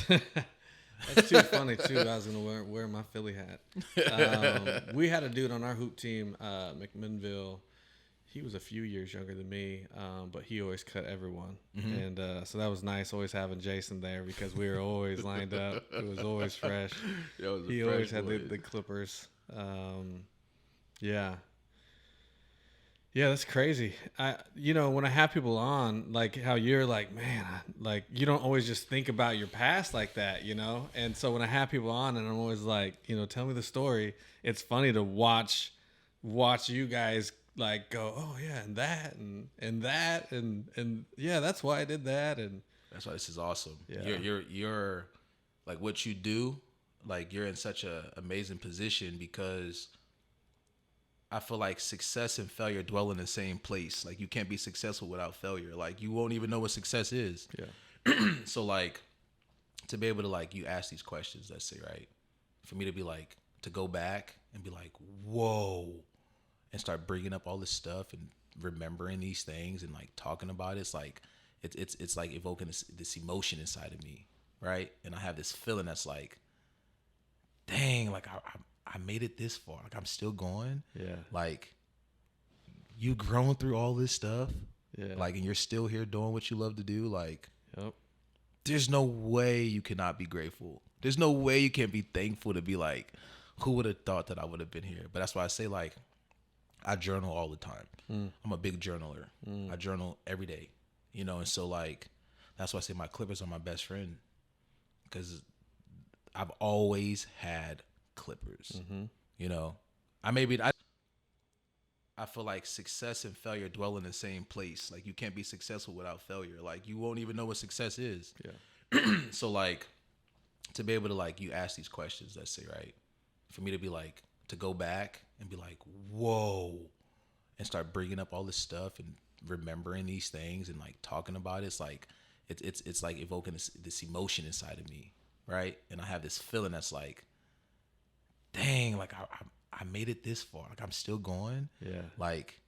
too funny, too. I was going to wear my Philly hat. We had a dude on our hoop team, McMinnville. He was a few years younger than me, but he always cut everyone. Mm-hmm. And so that was nice, always having Jason there because we were always lined up. It was always fresh. He always had the clippers. Yeah. Yeah, that's crazy. When I have people on, like how you're like, man, like you don't always just think about your past like that, you know? And so when I have people on and I'm always like, tell me the story, it's funny to watch you guys like go, oh yeah, and that and that and yeah, that's why I did that, and that's why this is awesome. Yeah. You're like what you do, like you're in such a amazing position because I feel like success and failure dwell in the same place. Like you can't be successful without failure. Like you won't even know what success is. Yeah. So like to be able to like you ask these questions, let's say, right? For me to be like to go back and be like, whoa. And start bringing up all this stuff and remembering these things and like talking about it. It's like it's like evoking this emotion inside of me, right? And I have this feeling that's like, dang, like I made it this far. Like I'm still going. Yeah. Like you grown through all this stuff. Yeah. Like and you're still here doing what you love to do. Like, yep. There's no way you cannot be grateful. There's no way you can't be thankful to be like, who would have thought that I would have been here? But that's why I say like. I journal all the time. I'm a big journaler. I journal every day, and so like That's why I say my clippers are my best friend, because I've always had clippers. You know, I feel like success and failure dwell in the same place. Like, you can't be successful without failure. Like, you won't even know what success is. Yeah. So like, to be able to, like, you ask these questions, let's say, right, for me to be like, to go back and be like, whoa, and start bringing up all this stuff and remembering these things and like talking about it, it's like it's like evoking this emotion inside of me, right? And I have this feeling that's like, dang, like I made it this far, like I'm still going. Yeah. Like,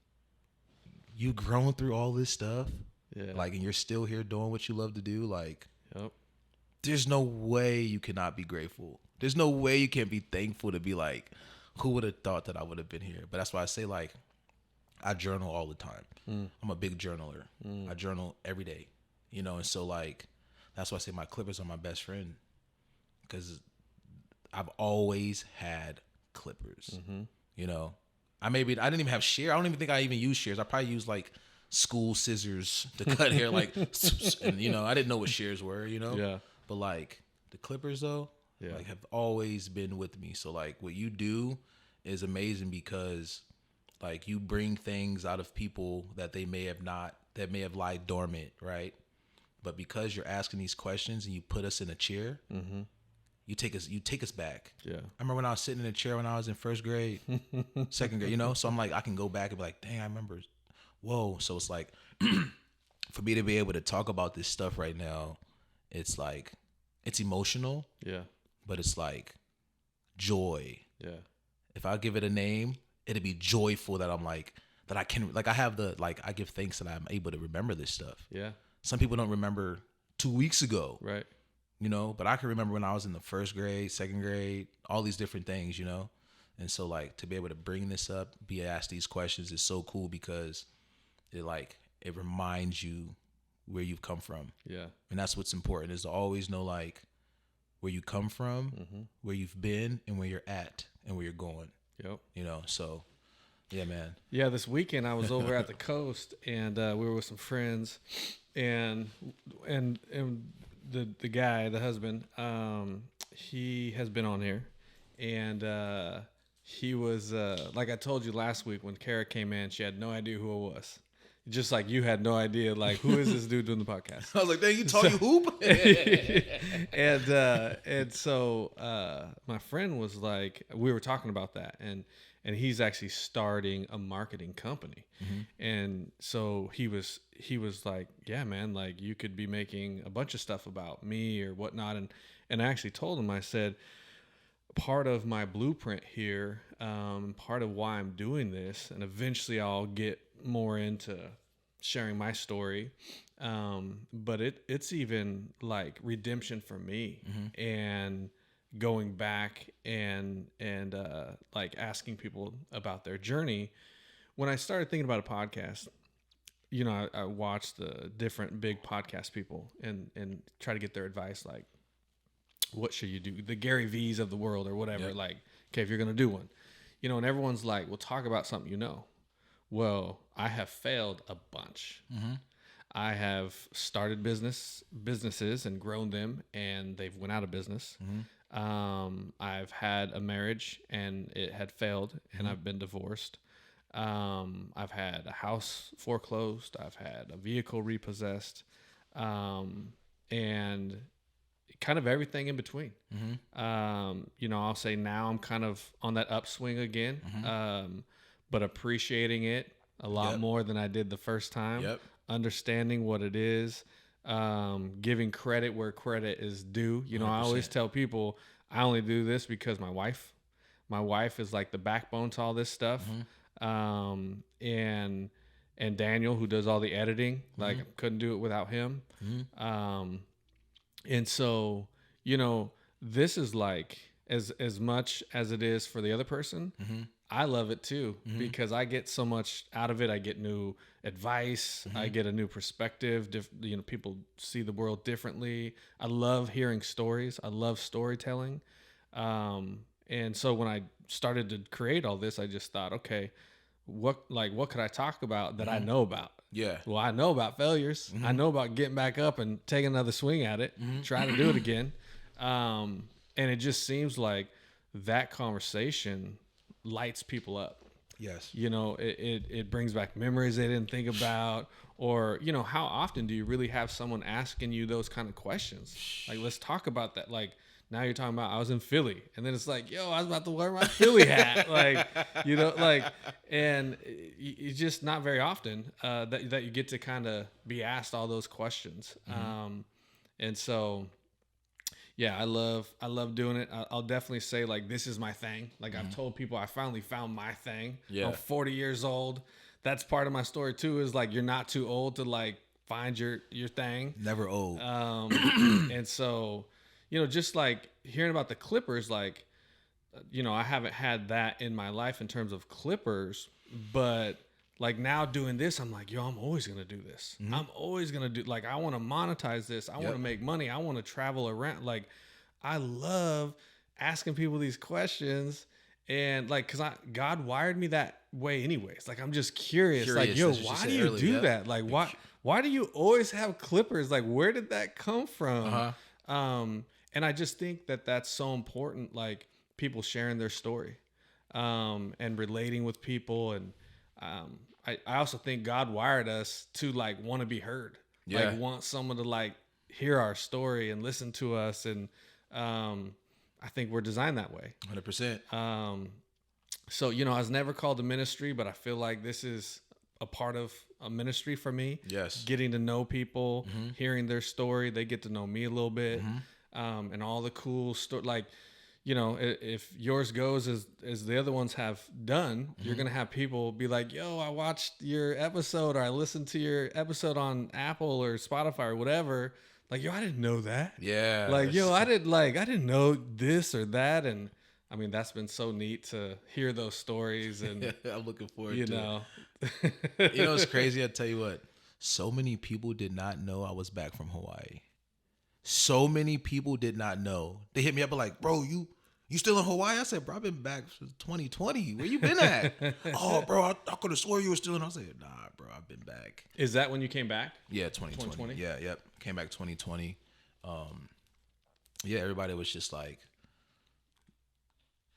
you grown through all this stuff, Yeah. like, and you're still here doing what you love to do. Like, Yep. there's no way you cannot be grateful. There's no way you can't be thankful to be like, who would have thought that I would have been here? But that's why I say, like, I journal all the time. I'm a big journaler. I journal every day, you know? And so, like, that's why I say my clippers are my best friend, because I've always had clippers, you know? I didn't even have shears. I don't even think I even used shears. I probably used like school scissors to cut hair, like, and, you know, I didn't know what shears were, you know? Yeah. But like, the clippers though, like, have always been with me. So like, what you do is amazing, because like, you bring things out of people that may have lied dormant, right? But because you're asking these questions and you put us in a chair, you take us back. Yeah. I remember when I was sitting in a chair when I was in first grade, second grade, you know? So I'm like, I can go back and be like, dang, I remember. Whoa. So it's like, for me to be able to talk about this stuff right now, it's like, it's emotional, Yeah. but it's like joy. Yeah. If I give it a name, it'd be joyful that I'm like, that I can, like, I have I give thanks that I'm able to remember this stuff. Yeah. Some people don't remember 2 weeks ago, Right. you know, but I can remember when I was in the first grade, second grade, all these different things, you know? And so like, to be able to bring this up, be asked these questions is so cool, because it reminds you where you've come from. Yeah. And that's what's important, is to always know like where you come from, where you've been, and where you're at and where you're going, Yep. you know? So yeah, man. Yeah, this weekend I was over at the coast, and we were with some friends, and the guy, the husband, he has been on here, and he was like I told you last week when Kara came in, she had no idea who it was. Just like you had no idea, like, who is this dude doing the podcast? I was like, dang, you taught you hoop? and so my friend was like, we were talking about that, and he's actually starting a marketing company. And so he was like, yeah, man, like, you could be making a bunch of stuff about me or whatnot. And I actually told him, I said, part of my blueprint here, part of why I'm doing this, and eventually I'll get more into sharing my story, but it's even like redemption for me, and going back and like asking people about their journey. When I started thinking about a podcast, you know, I watched the different big podcast people and try to get their advice, like, what should you do? The Gary V's of the world or whatever. Yep. Like, okay, if you're going to do one, you know, and everyone's like, well, talk about something, you know. Well, I have failed a bunch. I have started businesses and grown them, and they've went out of business. I've had a marriage and it had failed, and I've been divorced. I've had a house foreclosed. I've had a vehicle repossessed, and kind of everything in between. You know, I'll say now I'm kind of on that upswing again, but appreciating it a lot more than I did the first time. Understanding what it is, giving credit where credit is due. You know, 100%. I always tell people I only do this because my wife is like the backbone to all this stuff. And Daniel, who does all the editing, like, I couldn't do it without him. And so, you know, this is like, as much as it is for the other person, I love it too, because I get so much out of it. I get new advice. I get a new perspective. You know, people see the world differently. I love hearing stories. I love storytelling. And so when I started to create all this, I just thought, okay, what could I talk about that I know about? Yeah. Well, I know about failures. I know about getting back up and taking another swing at it, trying to do it again. And it just seems like that conversation lights people up. Yes. You know, it brings back memories they didn't think about, or, you know, how often do you really have someone asking you those kind of questions? Like, let's talk about that. Like, now you're talking about I was in Philly, and then it's like, yo, I was about to wear my Philly hat. Like, you know, like, and it's just not very often that you get to kind of be asked all those questions. And so, yeah, I love doing it. I'll definitely say, like, this is my thing. Like, I've told people I finally found my thing. Yeah. I'm 40 years old. That's part of my story too, is like, you're not too old to like find your thing. Never old. And so, you know, just like hearing about the clippers, like, you know, I haven't had that in my life in terms of clippers, but like now doing this, I'm like, yo, I'm always going to do this. I'm always going to do, like, I want to monetize this. I want to make money. I want to travel around. Like, I love asking people these questions, and like, cause God wired me that way anyways. Like, I'm just curious like, yo, why do you do that? Like, why do you always have clippers? Like, where did that come from? And I just think that that's so important. Like, people sharing their story, and relating with people. And, I also think God wired us to like want to be heard, like want someone to like hear our story and listen to us. And I think we're designed that way. 100%. So, you know, I was never called to ministry, but I feel like this is a part of a ministry for me. Yes. Getting to know people, hearing their story. They get to know me a little bit, and all the cool stuff. Like, you know, if yours goes as the other ones have done, you're going to have people be like, yo, I watched your episode, or I listened to your episode on Apple or Spotify or whatever. Like, yo, I didn't know that. Yeah. Like, yo, I didn't know this or that. And I mean, that's been so neat to hear those stories. And I'm looking forward to you know, it. You know, it's crazy. I tell you what, so many people did not know I was back from Hawaii. So many people did not know. They hit me up like, bro, you still in Hawaii? I said, bro, I've been back since 2020. Where you been at? Oh, bro, I could have swore you were still in. I said, nah, bro, I've been back. Is that when you came back? Yeah, 2020. Yeah, yep. Came back 2020. Yeah, everybody was just like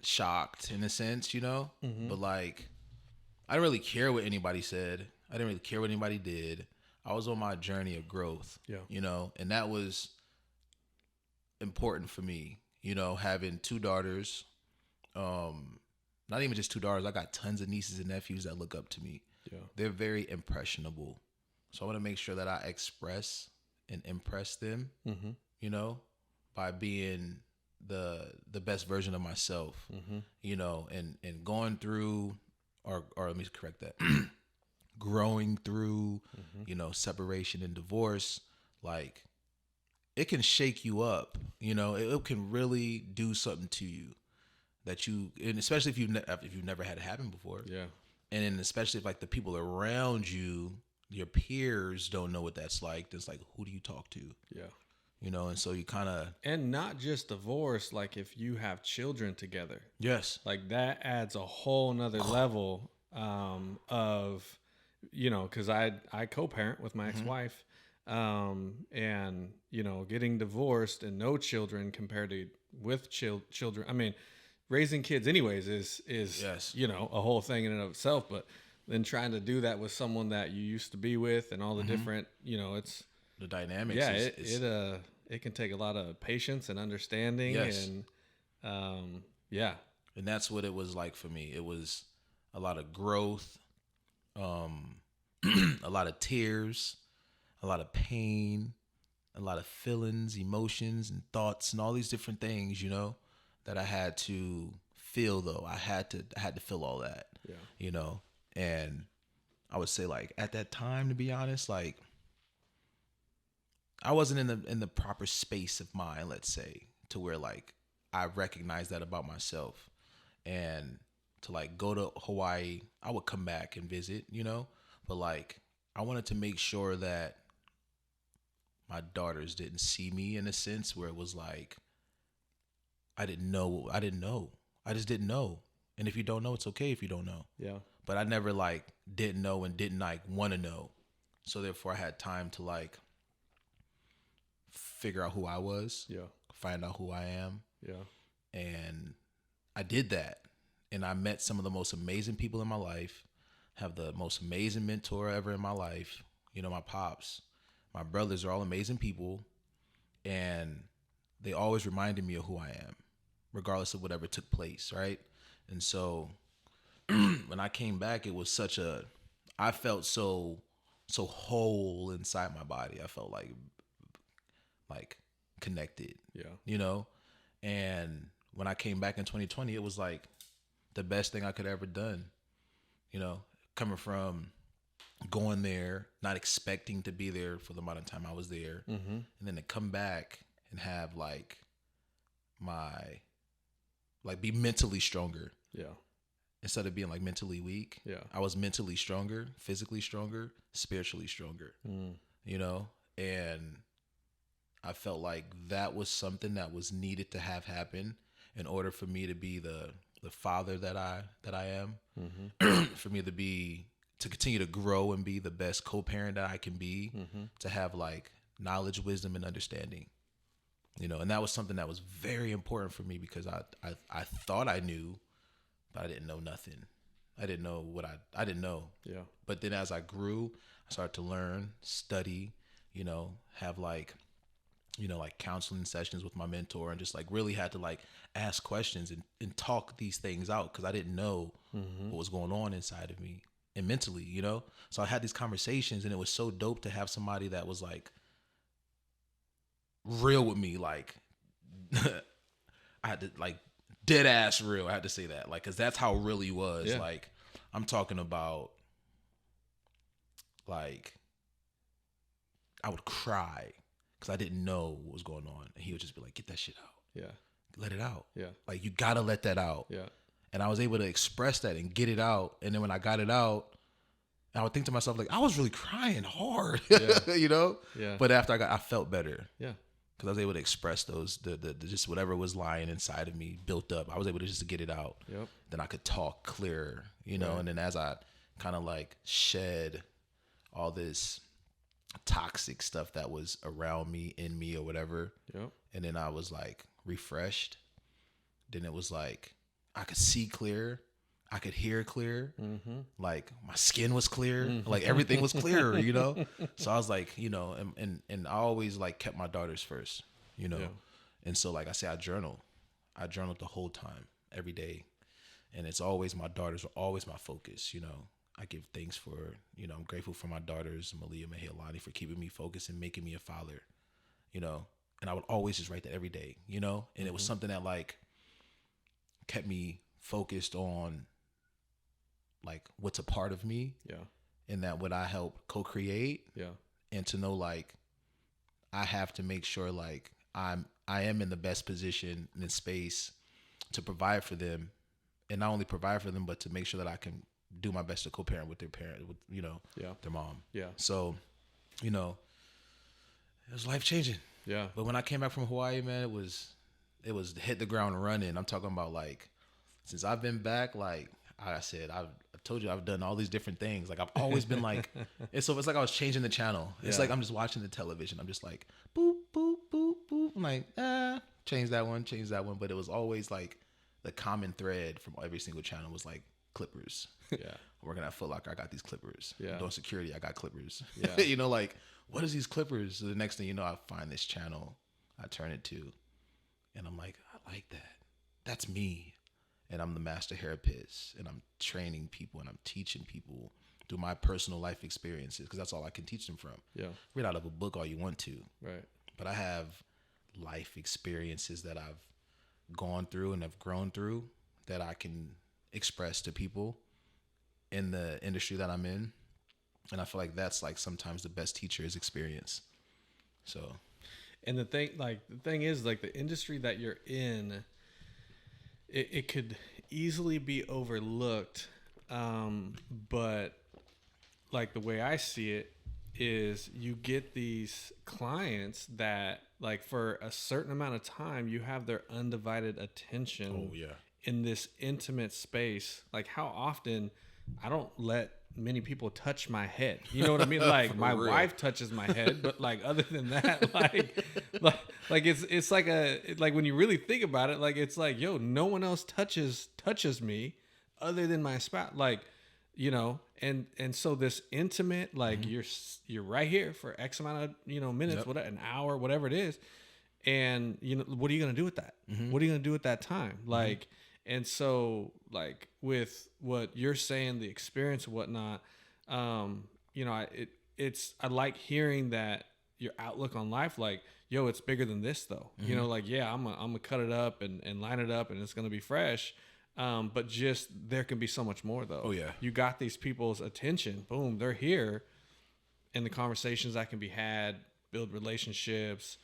shocked in a sense, you know? But like, I didn't really care what anybody said. I didn't really care what anybody did. I was on my journey of growth, you know? And that was important for me, you know, having two daughters. Not even just two daughters. I got tons of nieces and nephews that look up to me. Yeah. They're very impressionable. So I want to make sure that I express and impress them, you know, by being the best version of myself, you know, and going through, or let me correct that, growing through, you know, separation and divorce. Like, it can shake you up, you know, it can really do something to you that you, and especially if you've never had it happen before. Yeah. And then especially if like the people around you, your peers, don't know what that's like. It's like, who do you talk to? Yeah. You know, and so you kind of, and not just divorce, like if you have children together. Yes. Like that adds a whole nother level of, you know, because I co-parent with my ex-wife, and, you know, getting divorced and no children compared to with children. I mean, raising kids anyways is yes, you know, a whole thing in and of itself, but then trying to do that with someone that you used to be with and all the different, you know, it's the dynamics. Yeah, it can take a lot of patience and understanding. Yes. And yeah. And that's what it was like for me. It was a lot of growth, a lot of tears, a lot of pain, a lot of feelings, emotions, and thoughts, and all these different things, you know, that I had to feel. Though I had to feel all that, you know. And I would say, like, at that time, to be honest, like, I wasn't in the proper space of mind, let's say, to where like I recognized that about myself. And to like go to Hawaii, I would come back and visit, you know, but like I wanted to make sure that my daughters didn't see me in a sense where it was like I just didn't know. And if you don't know, it's okay if you don't know. Yeah. But I never like didn't know and didn't like want to know. So therefore I had time to like figure out who I was, Yeah. find out who I am. Yeah. And I did that. And I met some of the most amazing people in my life, have the most amazing mentor ever in my life. You know, my pops, my brothers are all amazing people. And they always reminded me of who I am, regardless of whatever took place, right? And so when I came back, it was I felt so whole inside my body. I felt like connected, Yeah. you know? And when I came back in 2020, it was like the best thing I could ever done, you know, coming from going there, not expecting to be there for the amount of time I was there. Mm-hmm. And then to come back and have be mentally stronger Yeah. instead of being like mentally weak. Yeah. I was mentally stronger, physically stronger, spiritually stronger, you know? And I felt like that was something that was needed to have happen in order for me to be the father that I am, for me to continue to grow and be the best co-parent that I can be, to have like knowledge, wisdom, and understanding, you know. And that was something that was very important for me because I thought I knew, but I didn't know nothing. I didn't know I didn't know. Yeah. But then as I grew, I started to learn, study, you know, have like, you know, like counseling sessions with my mentor, and just like really had to like ask questions and talk these things out because I didn't know what was going on inside of me and mentally, you know? So I had these conversations, and it was so dope to have somebody that was like real with me. Like I had to like dead ass real. I had to say that, like, cause that's how real he was. Yeah. Like I'm talking about, like I would cry because I didn't know what was going on, and he would just be like, "Get that shit out. Yeah. Let it out. Yeah. Like you gotta let that out." Yeah. And I was able to express that and get it out. And then when I got it out, I would think to myself, like, I was really crying hard, Yeah. you know? Yeah. But after I felt better Yeah. because I was able to express those, the just whatever was lying inside of me built up. I was able to just get it out. Yep. Then I could talk clearer, you know? Right. And then as I kind of like shed all this toxic stuff that was around me, in me, or whatever, Yep. and then I was like refreshed, then it was like I could see clear, I could hear clear, like my skin was clear, like everything was clearer, you know? So I was like, you know, and I always like kept my daughters first, you know? Yeah. And so like I say, I journaled the whole time, every day. And it's always, my daughters are always my focus, you know? I give thanks for, you know, I'm grateful for my daughters, Malia, Mahilani, for keeping me focused and making me a father, you know? And I would always just write that every day, you know? And it was something that like kept me focused on like what's a part of me, Yeah. and that what I help co-create, Yeah. and to know like I have to make sure like I am in the best position and in space to provide for them, and not only provide for them, but to make sure that I can do my best to co-parent with their parent, with, you know, Yeah. their mom. Yeah. So, you know, it was life changing. Yeah. But when I came back from Hawaii, man, it was hit the ground running. I'm talking about like, since I've been back, like I said, I told you I've done all these different things. Like I've always been like, it's like I was changing the channel. It's Yeah. like I'm just watching the television. I'm just like, boop, boop, boop, boop. I'm like, change that one. But it was always like the common thread from every single channel was like clippers. Yeah. I'm working at Foot Locker, I got these clippers. Yeah. Doing security, I got clippers. Yeah. You know, like, what is these clippers? So the next thing you know, I find this channel, I turn it to, and I'm like, I like that. That's me. And I'm the Master Hairapist, and I'm training people, and I'm teaching people through my personal life experiences, because that's all I can teach them from. Yeah. Read out of a book all you want to, Right. but I have life experiences that I've gone through and have grown through that I can express to people in the industry that I'm in. And I feel like that's like sometimes the best teacher is experience. So, And the thing is, like, the industry that you're in, it could easily be overlooked. But like the way I see it is you get these clients that, like, for a certain amount of time, you have their undivided attention oh yeah, in this intimate space. Like, how often I don't let many people touch my head. You know what I mean? Like my real. wife touches my head, but like other than that, like it's like when you really think about it, like it's like, yo, no one else touches me other than my spouse. Like, you know, and so this intimate, like you're right here for X amount of, you know, minutes, whatever, an hour, whatever it is. And, you know, what are you going to do with that? What are you going to do at that time? Like, and so like with what you're saying, the experience and whatnot, you know, I like hearing that your outlook on life, like, yo, it's bigger than this though. You know, like, yeah, I'm gonna cut it up and line it up and it's going to be fresh. But just, there can be so much more though. Oh yeah. You got these people's attention, boom, they're here, and the conversations that can be had, build relationships.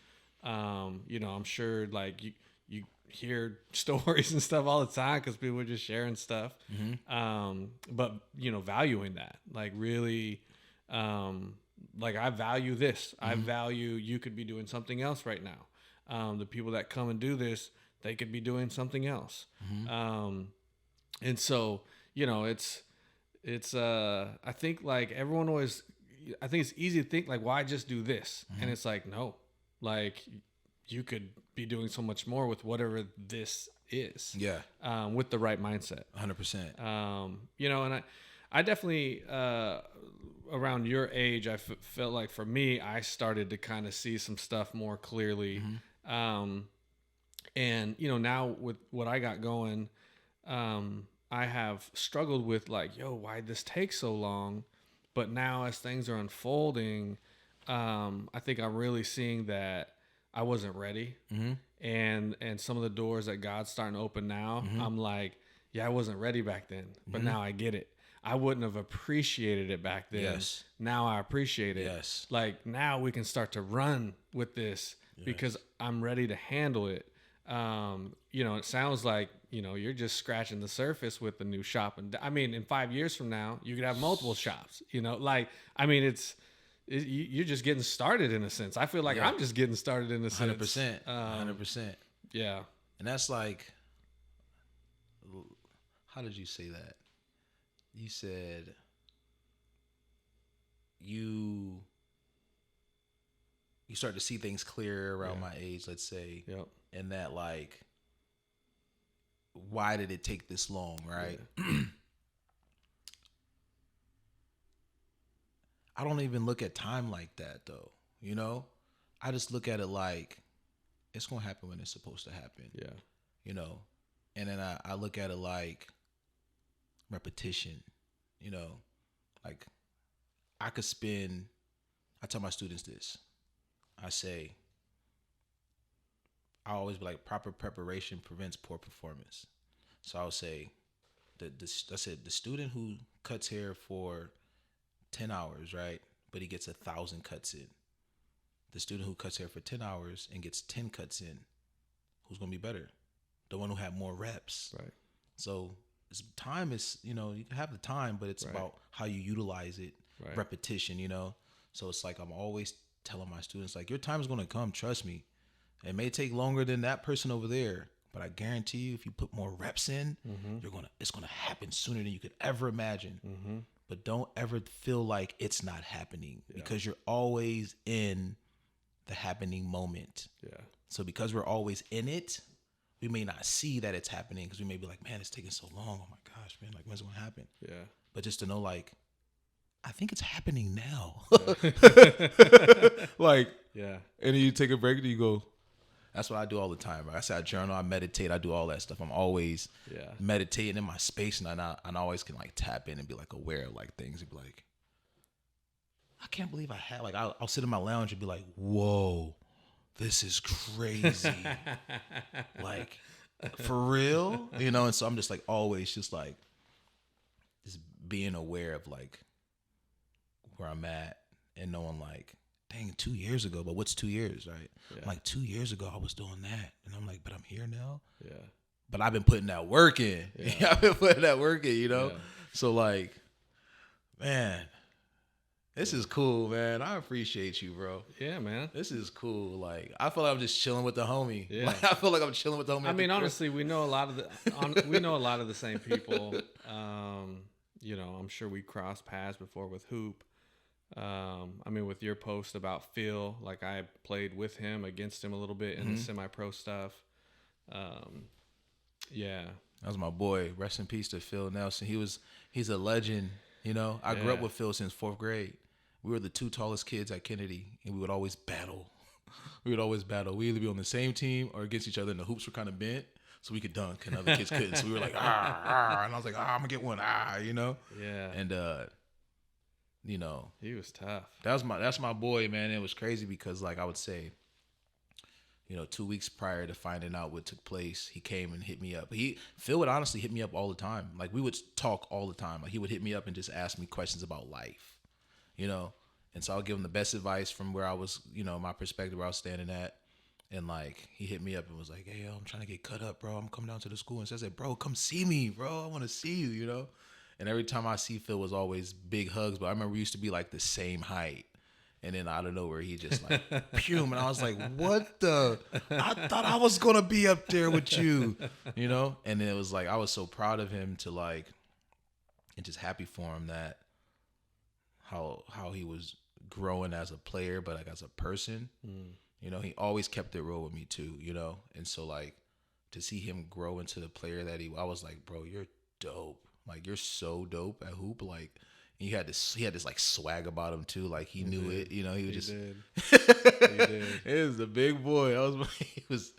You know, I'm sure like you hear stories and stuff all the time because people are just sharing stuff. But you know, valuing that, like really, like I value this. I value you could be doing something else right now. The people that come and do this, they could be doing something else. And so, you know, it's I think like everyone always, I think it's easy to think like, why just do this? And it's like, no, like you could be doing so much more with whatever this is. Yeah. With the right mindset. 100%. You know, and I definitely, around your age, I felt like for me, I started to kind of see some stuff more clearly. And, you know, now with what I got going, I have struggled with like, yo, why'd this take so long? But now as things are unfolding, I think I'm really seeing that I wasn't ready. And some of the doors that God's starting to open now, I'm like, yeah, I wasn't ready back then, but now I get it. I wouldn't have appreciated it back then. Yes. Now I appreciate it. Yes. Like now we can start to run with this because I'm ready to handle it. You know, it sounds like, you know, you're just scratching the surface with the new shop. And I mean, in 5 years from now, you could have multiple shops, you know, like, I mean, you're just getting started in a sense. I feel like I'm just getting started in a sense. 100%. 100%. Yeah. And that's like, how did you say that? You said you start to see things clear around my age, let's say. Yep. And that like, why did it take this long, right? I don't even look at time like that though, you know? I just look at it like it's going to happen when it's supposed to happen. Yeah. You know? And then I look at it like repetition, you know? Like I tell my students this. I say, I always be like, proper preparation prevents poor performance. So I'll say, I said the student who cuts hair for 10 hours, right? But he gets 1,000 cuts in. The student who cuts hair for 10 hours and gets 10 cuts in, who's going to be better? The one who had more reps. Right. So time is, you know, you can have the time, but it's about how you utilize it, repetition, you know? So it's like I'm always telling my students, like, your time is going to come, trust me. It may take longer than that person over there, but I guarantee you, if you put more reps in, it's gonna happen sooner than you could ever imagine. But don't ever feel like it's not happening because you're always in the happening moment. Yeah. So because we're always in it, we may not see that it's happening because we may be like, man, it's taking so long. Oh my gosh, man, like when's it gonna happen? Yeah. But just to know, like, I think it's happening now. Like, yeah. And then you take a break and you go. That's what I do all the time. Right? I say I journal, I meditate, I do all that stuff. I'm always meditating in my space, and I always can like tap in and be like aware of like things and be like, I can't believe I had like I'll sit in my lounge and be like, whoa, this is crazy. Like, for real, you know. And so I'm just like always just like just being aware of like where I'm at and knowing like, dang, 2 years ago, but what's 2 years, right? Yeah. Like 2 years ago, I was doing that. And I'm like, but I'm here now. Yeah. But I've been putting that work in. Yeah. I've been putting that work in, you know? Yeah. So like, man, this is cool, man. I appreciate you, bro. Yeah, man. This is cool. Like, I feel like I'm just chilling with the homie. Yeah. Like, I feel like I'm chilling with the homie. I mean, honestly, we know a lot of the same people. You know, I'm sure we crossed paths before with hoop. I mean, with your post about Phil, like I played with him, against him a little bit in the semi-pro stuff. Yeah. That was my boy. Rest in peace to Phil Nelson. He's a legend. You know, I grew up with Phil since 4th grade. We were the 2 tallest kids at Kennedy, and we would always battle. We either be on the same team or against each other, and the hoops were kind of bent, so we could dunk, and other kids couldn't. So we were like, and I was like, I'm gonna get one, you know. Yeah. And you know, He was tough. That's my boy, man. It was crazy because, like, I would say, you know, 2 weeks prior to finding out what took place, he came and hit me up. Phil would honestly hit me up all the time. Like, we would talk all the time. Like, he would hit me up and just ask me questions about life, you know. And so I'll give him the best advice from where I was, you know, my perspective, where I was standing at. And, like, he hit me up and was like, hey, yo, I'm trying to get cut up, bro. I'm coming down to the school. And so I said, bro, come see me, bro. I want to see you, you know. And every time I see Phil was always big hugs. But I remember we used to be, like, the same height. And then out of nowhere, he just, like, pume. And I was like, what the? I thought I was going to be up there with you, you know. And then it was like, I was so proud of him to, like, and just happy for him that how he was growing as a player, but like as a person, you know, he always kept it real with me too, you know. And so, like, to see him grow into the player that I was like, bro, you're dope. Like, you're so dope at hoop. Like, and he had this like swag about him too. Like, he knew it, you know. He was He did. did. It was the big boy. He was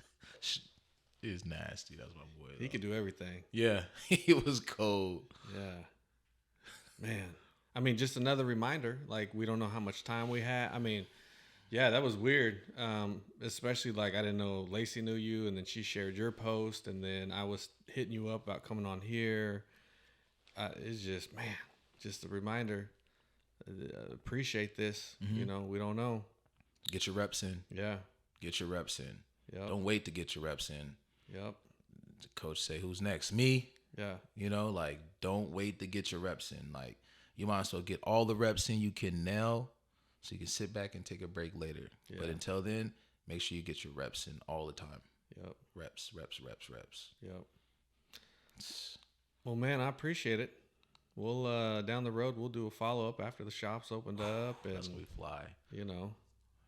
nasty. That was my boy. He could do everything. Yeah, he was cold. Yeah, man. I mean, just another reminder. Like, we don't know how much time we had. I mean, yeah, that was weird. Especially, like, I didn't know Lacey knew you, and then she shared your post, and then I was hitting you up about coming on here. It's just, man, just a reminder. Appreciate this. You know, we don't know. Get your reps in. Yeah. Get your reps in. Yep. Don't wait to get your reps in. Yep. The coach say, who's next? Me. Yeah. You know, like, don't wait to get your reps in. Like, you might as well get all the reps in you can now, so you can sit back and take a break later. Yeah. But until then, make sure you get your reps in all the time. Yep. Reps. Yep. Well, man, I appreciate it. We'll down the road, we'll do a follow up after the shop's opened up, and That's when we fly. You know,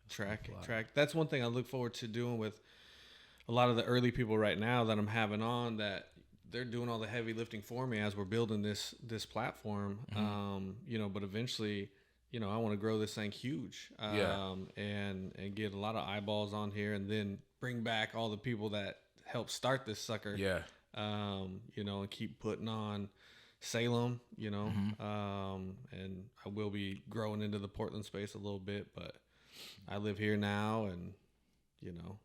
track. That's one thing I look forward to doing with a lot of the early people right now that I'm having on, that they're doing all the heavy lifting for me as we're building this platform. You know, but eventually, you know, I want to grow this thing huge. And get a lot of eyeballs on here, and then bring back all the people that helped start this sucker. Yeah. You know, and keep putting on Salem, you know. And I will be growing into the Portland space a little bit, but I live here now, and you know,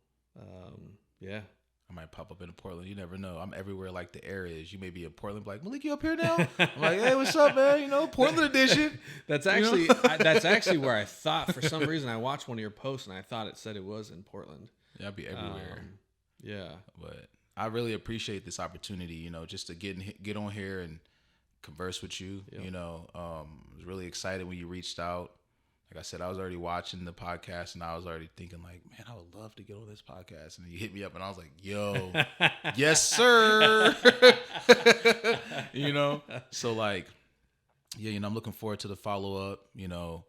yeah. I might pop up in Portland. You never know. I'm everywhere like the air is. You may be in Portland, like, Malik, you up here now? I'm like, hey, what's up, man? You know, Portland edition. That's actually that's actually where I thought, for some reason, I watched one of your posts and I thought it said it was in Portland. Yeah, I'd be everywhere. Yeah. But I really appreciate this opportunity, you know, just to get on here and converse with you. Yep. You know, I was really excited when you reached out. Like I said, I was already watching the podcast, and I was already thinking, like, man, I would love to get on this podcast. And then you hit me up, and I was like, yo, yes, sir. You know? So, like, yeah, you know, I'm looking forward to the follow-up. You know,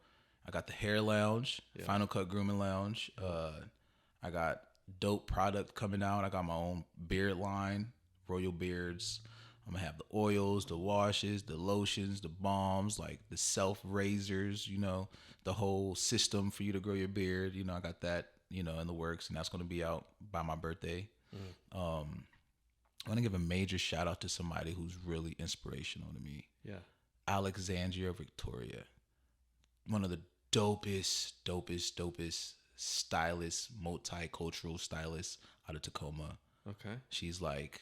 I got the hair lounge, Final Cut Grooming Lounge. I got dope product coming out. I got my own beard line, Royal Beards. I'm going to have the oils, the washes, the lotions, the balms, like the self-razors, you know, the whole system for you to grow your beard. You know, I got that, you know, in the works, and that's going to be out by my birthday. I want to give a major shout out to somebody who's really inspirational to me. Yeah. Alexandria Victoria. One of the dopest stylists, multicultural stylists out of Tacoma. Okay. She's like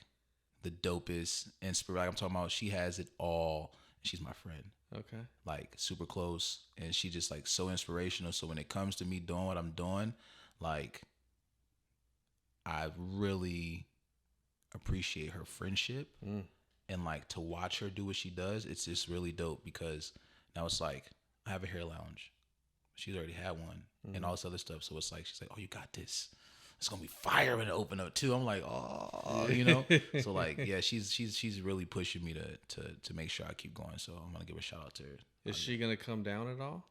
the dopest inspiration. I'm talking about, she has it all. She's my friend. Okay. Like, super close. And she just, like, so inspirational. So when it comes to me doing what I'm doing, like, I really appreciate her friendship. And, like, to watch her do what she does, it's just really dope, because now it's like, I have a hair lounge. She's already had one and all this other stuff. So it's like, she's like, oh, you got this. it's gonna be fire when it open up too. I'm like, oh, So like, yeah, she's really pushing me to make sure I keep going. So I'm gonna give a shout out to her. Is she gonna come down at all?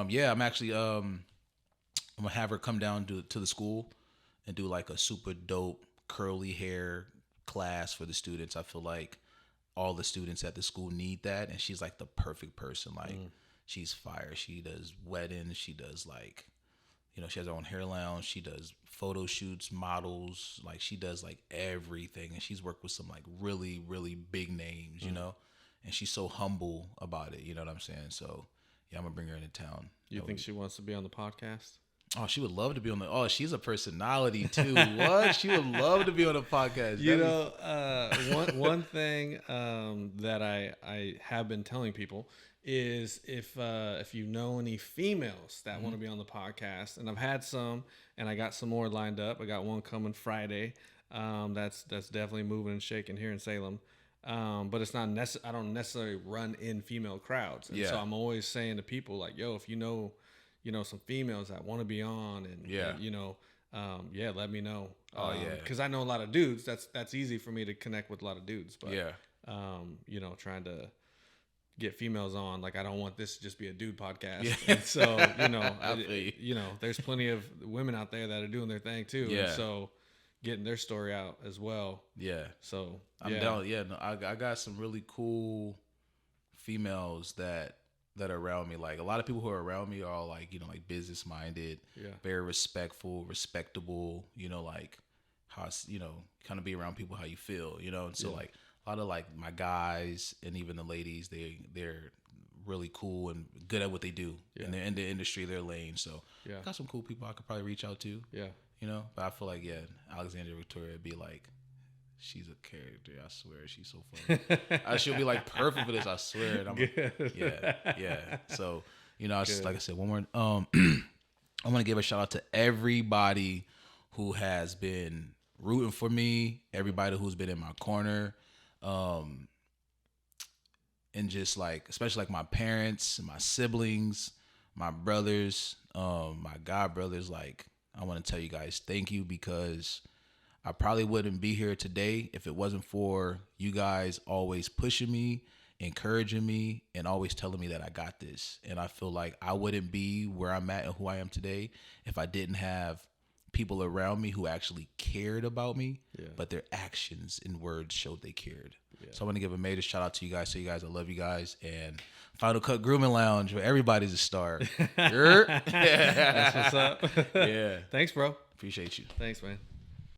Yeah, I'm actually I'm gonna have her come down to the school and do like a super dope curly hair class for the students. I feel like all the students at the school need that, and she's like the perfect person. Like she's fire. She does weddings. She does like, she has her own hair lounge. She does photo shoots, models. Like she does like everything, and she's worked with some like really, really big names, and she's so humble about it. You know what I'm saying? So yeah, I'm gonna bring her into town. You think she wants to be on the podcast? Oh, she would love to be on the. Oh, she's a personality too. What? She would love to be on the podcast. One thing that I have been telling people is if you know any females that want to be on the podcast, and I've had some, and I got some more lined up. I got one coming Friday. That's definitely moving and shaking here in Salem. But it's not I don't necessarily run in female crowds, and so I'm always saying to people like, yo, if you know some females that want to be on, and let me know. Because I know a lot of dudes. That's easy for me to connect with a lot of dudes. But trying to get females on, like I don't want this to just be a dude podcast. Yeah. And so there's plenty of women out there that are doing their thing too. Yeah. And so getting their story out as well. Yeah. So I'm down. Yeah. No, I got some really cool females that are around me. Like a lot of people who are around me are all like, like business minded, very respectful, respectable, like how, kind of be around people, how you feel, and so like a lot of like my guys and even the ladies, they're really cool and good at what they do and they're in the industry, their lane. So I got some cool people I could probably reach out to, but I feel like, Alexandria Victoria would be like, she's a character. I swear, she's so funny. She'll be like perfect for this. I swear. And So, like I said, one more. I'm gonna give a shout out to everybody who has been rooting for me. Everybody who's been in my corner, and just like, especially like my parents, my siblings, my brothers, my god brothers. Like, I want to tell you guys, thank you, because I probably wouldn't be here today if it wasn't for you guys always pushing me, encouraging me, and always telling me that I got this. And I feel like I wouldn't be where I'm at and who I am today if I didn't have people around me who actually cared about me, but their actions and words showed they cared. So I want to give a major shout out to you guys. So you guys, I love you guys. And Final Cut Grooming Lounge, where everybody's a star. That's what's up. Yeah. Thanks, bro. Appreciate you. Thanks, man.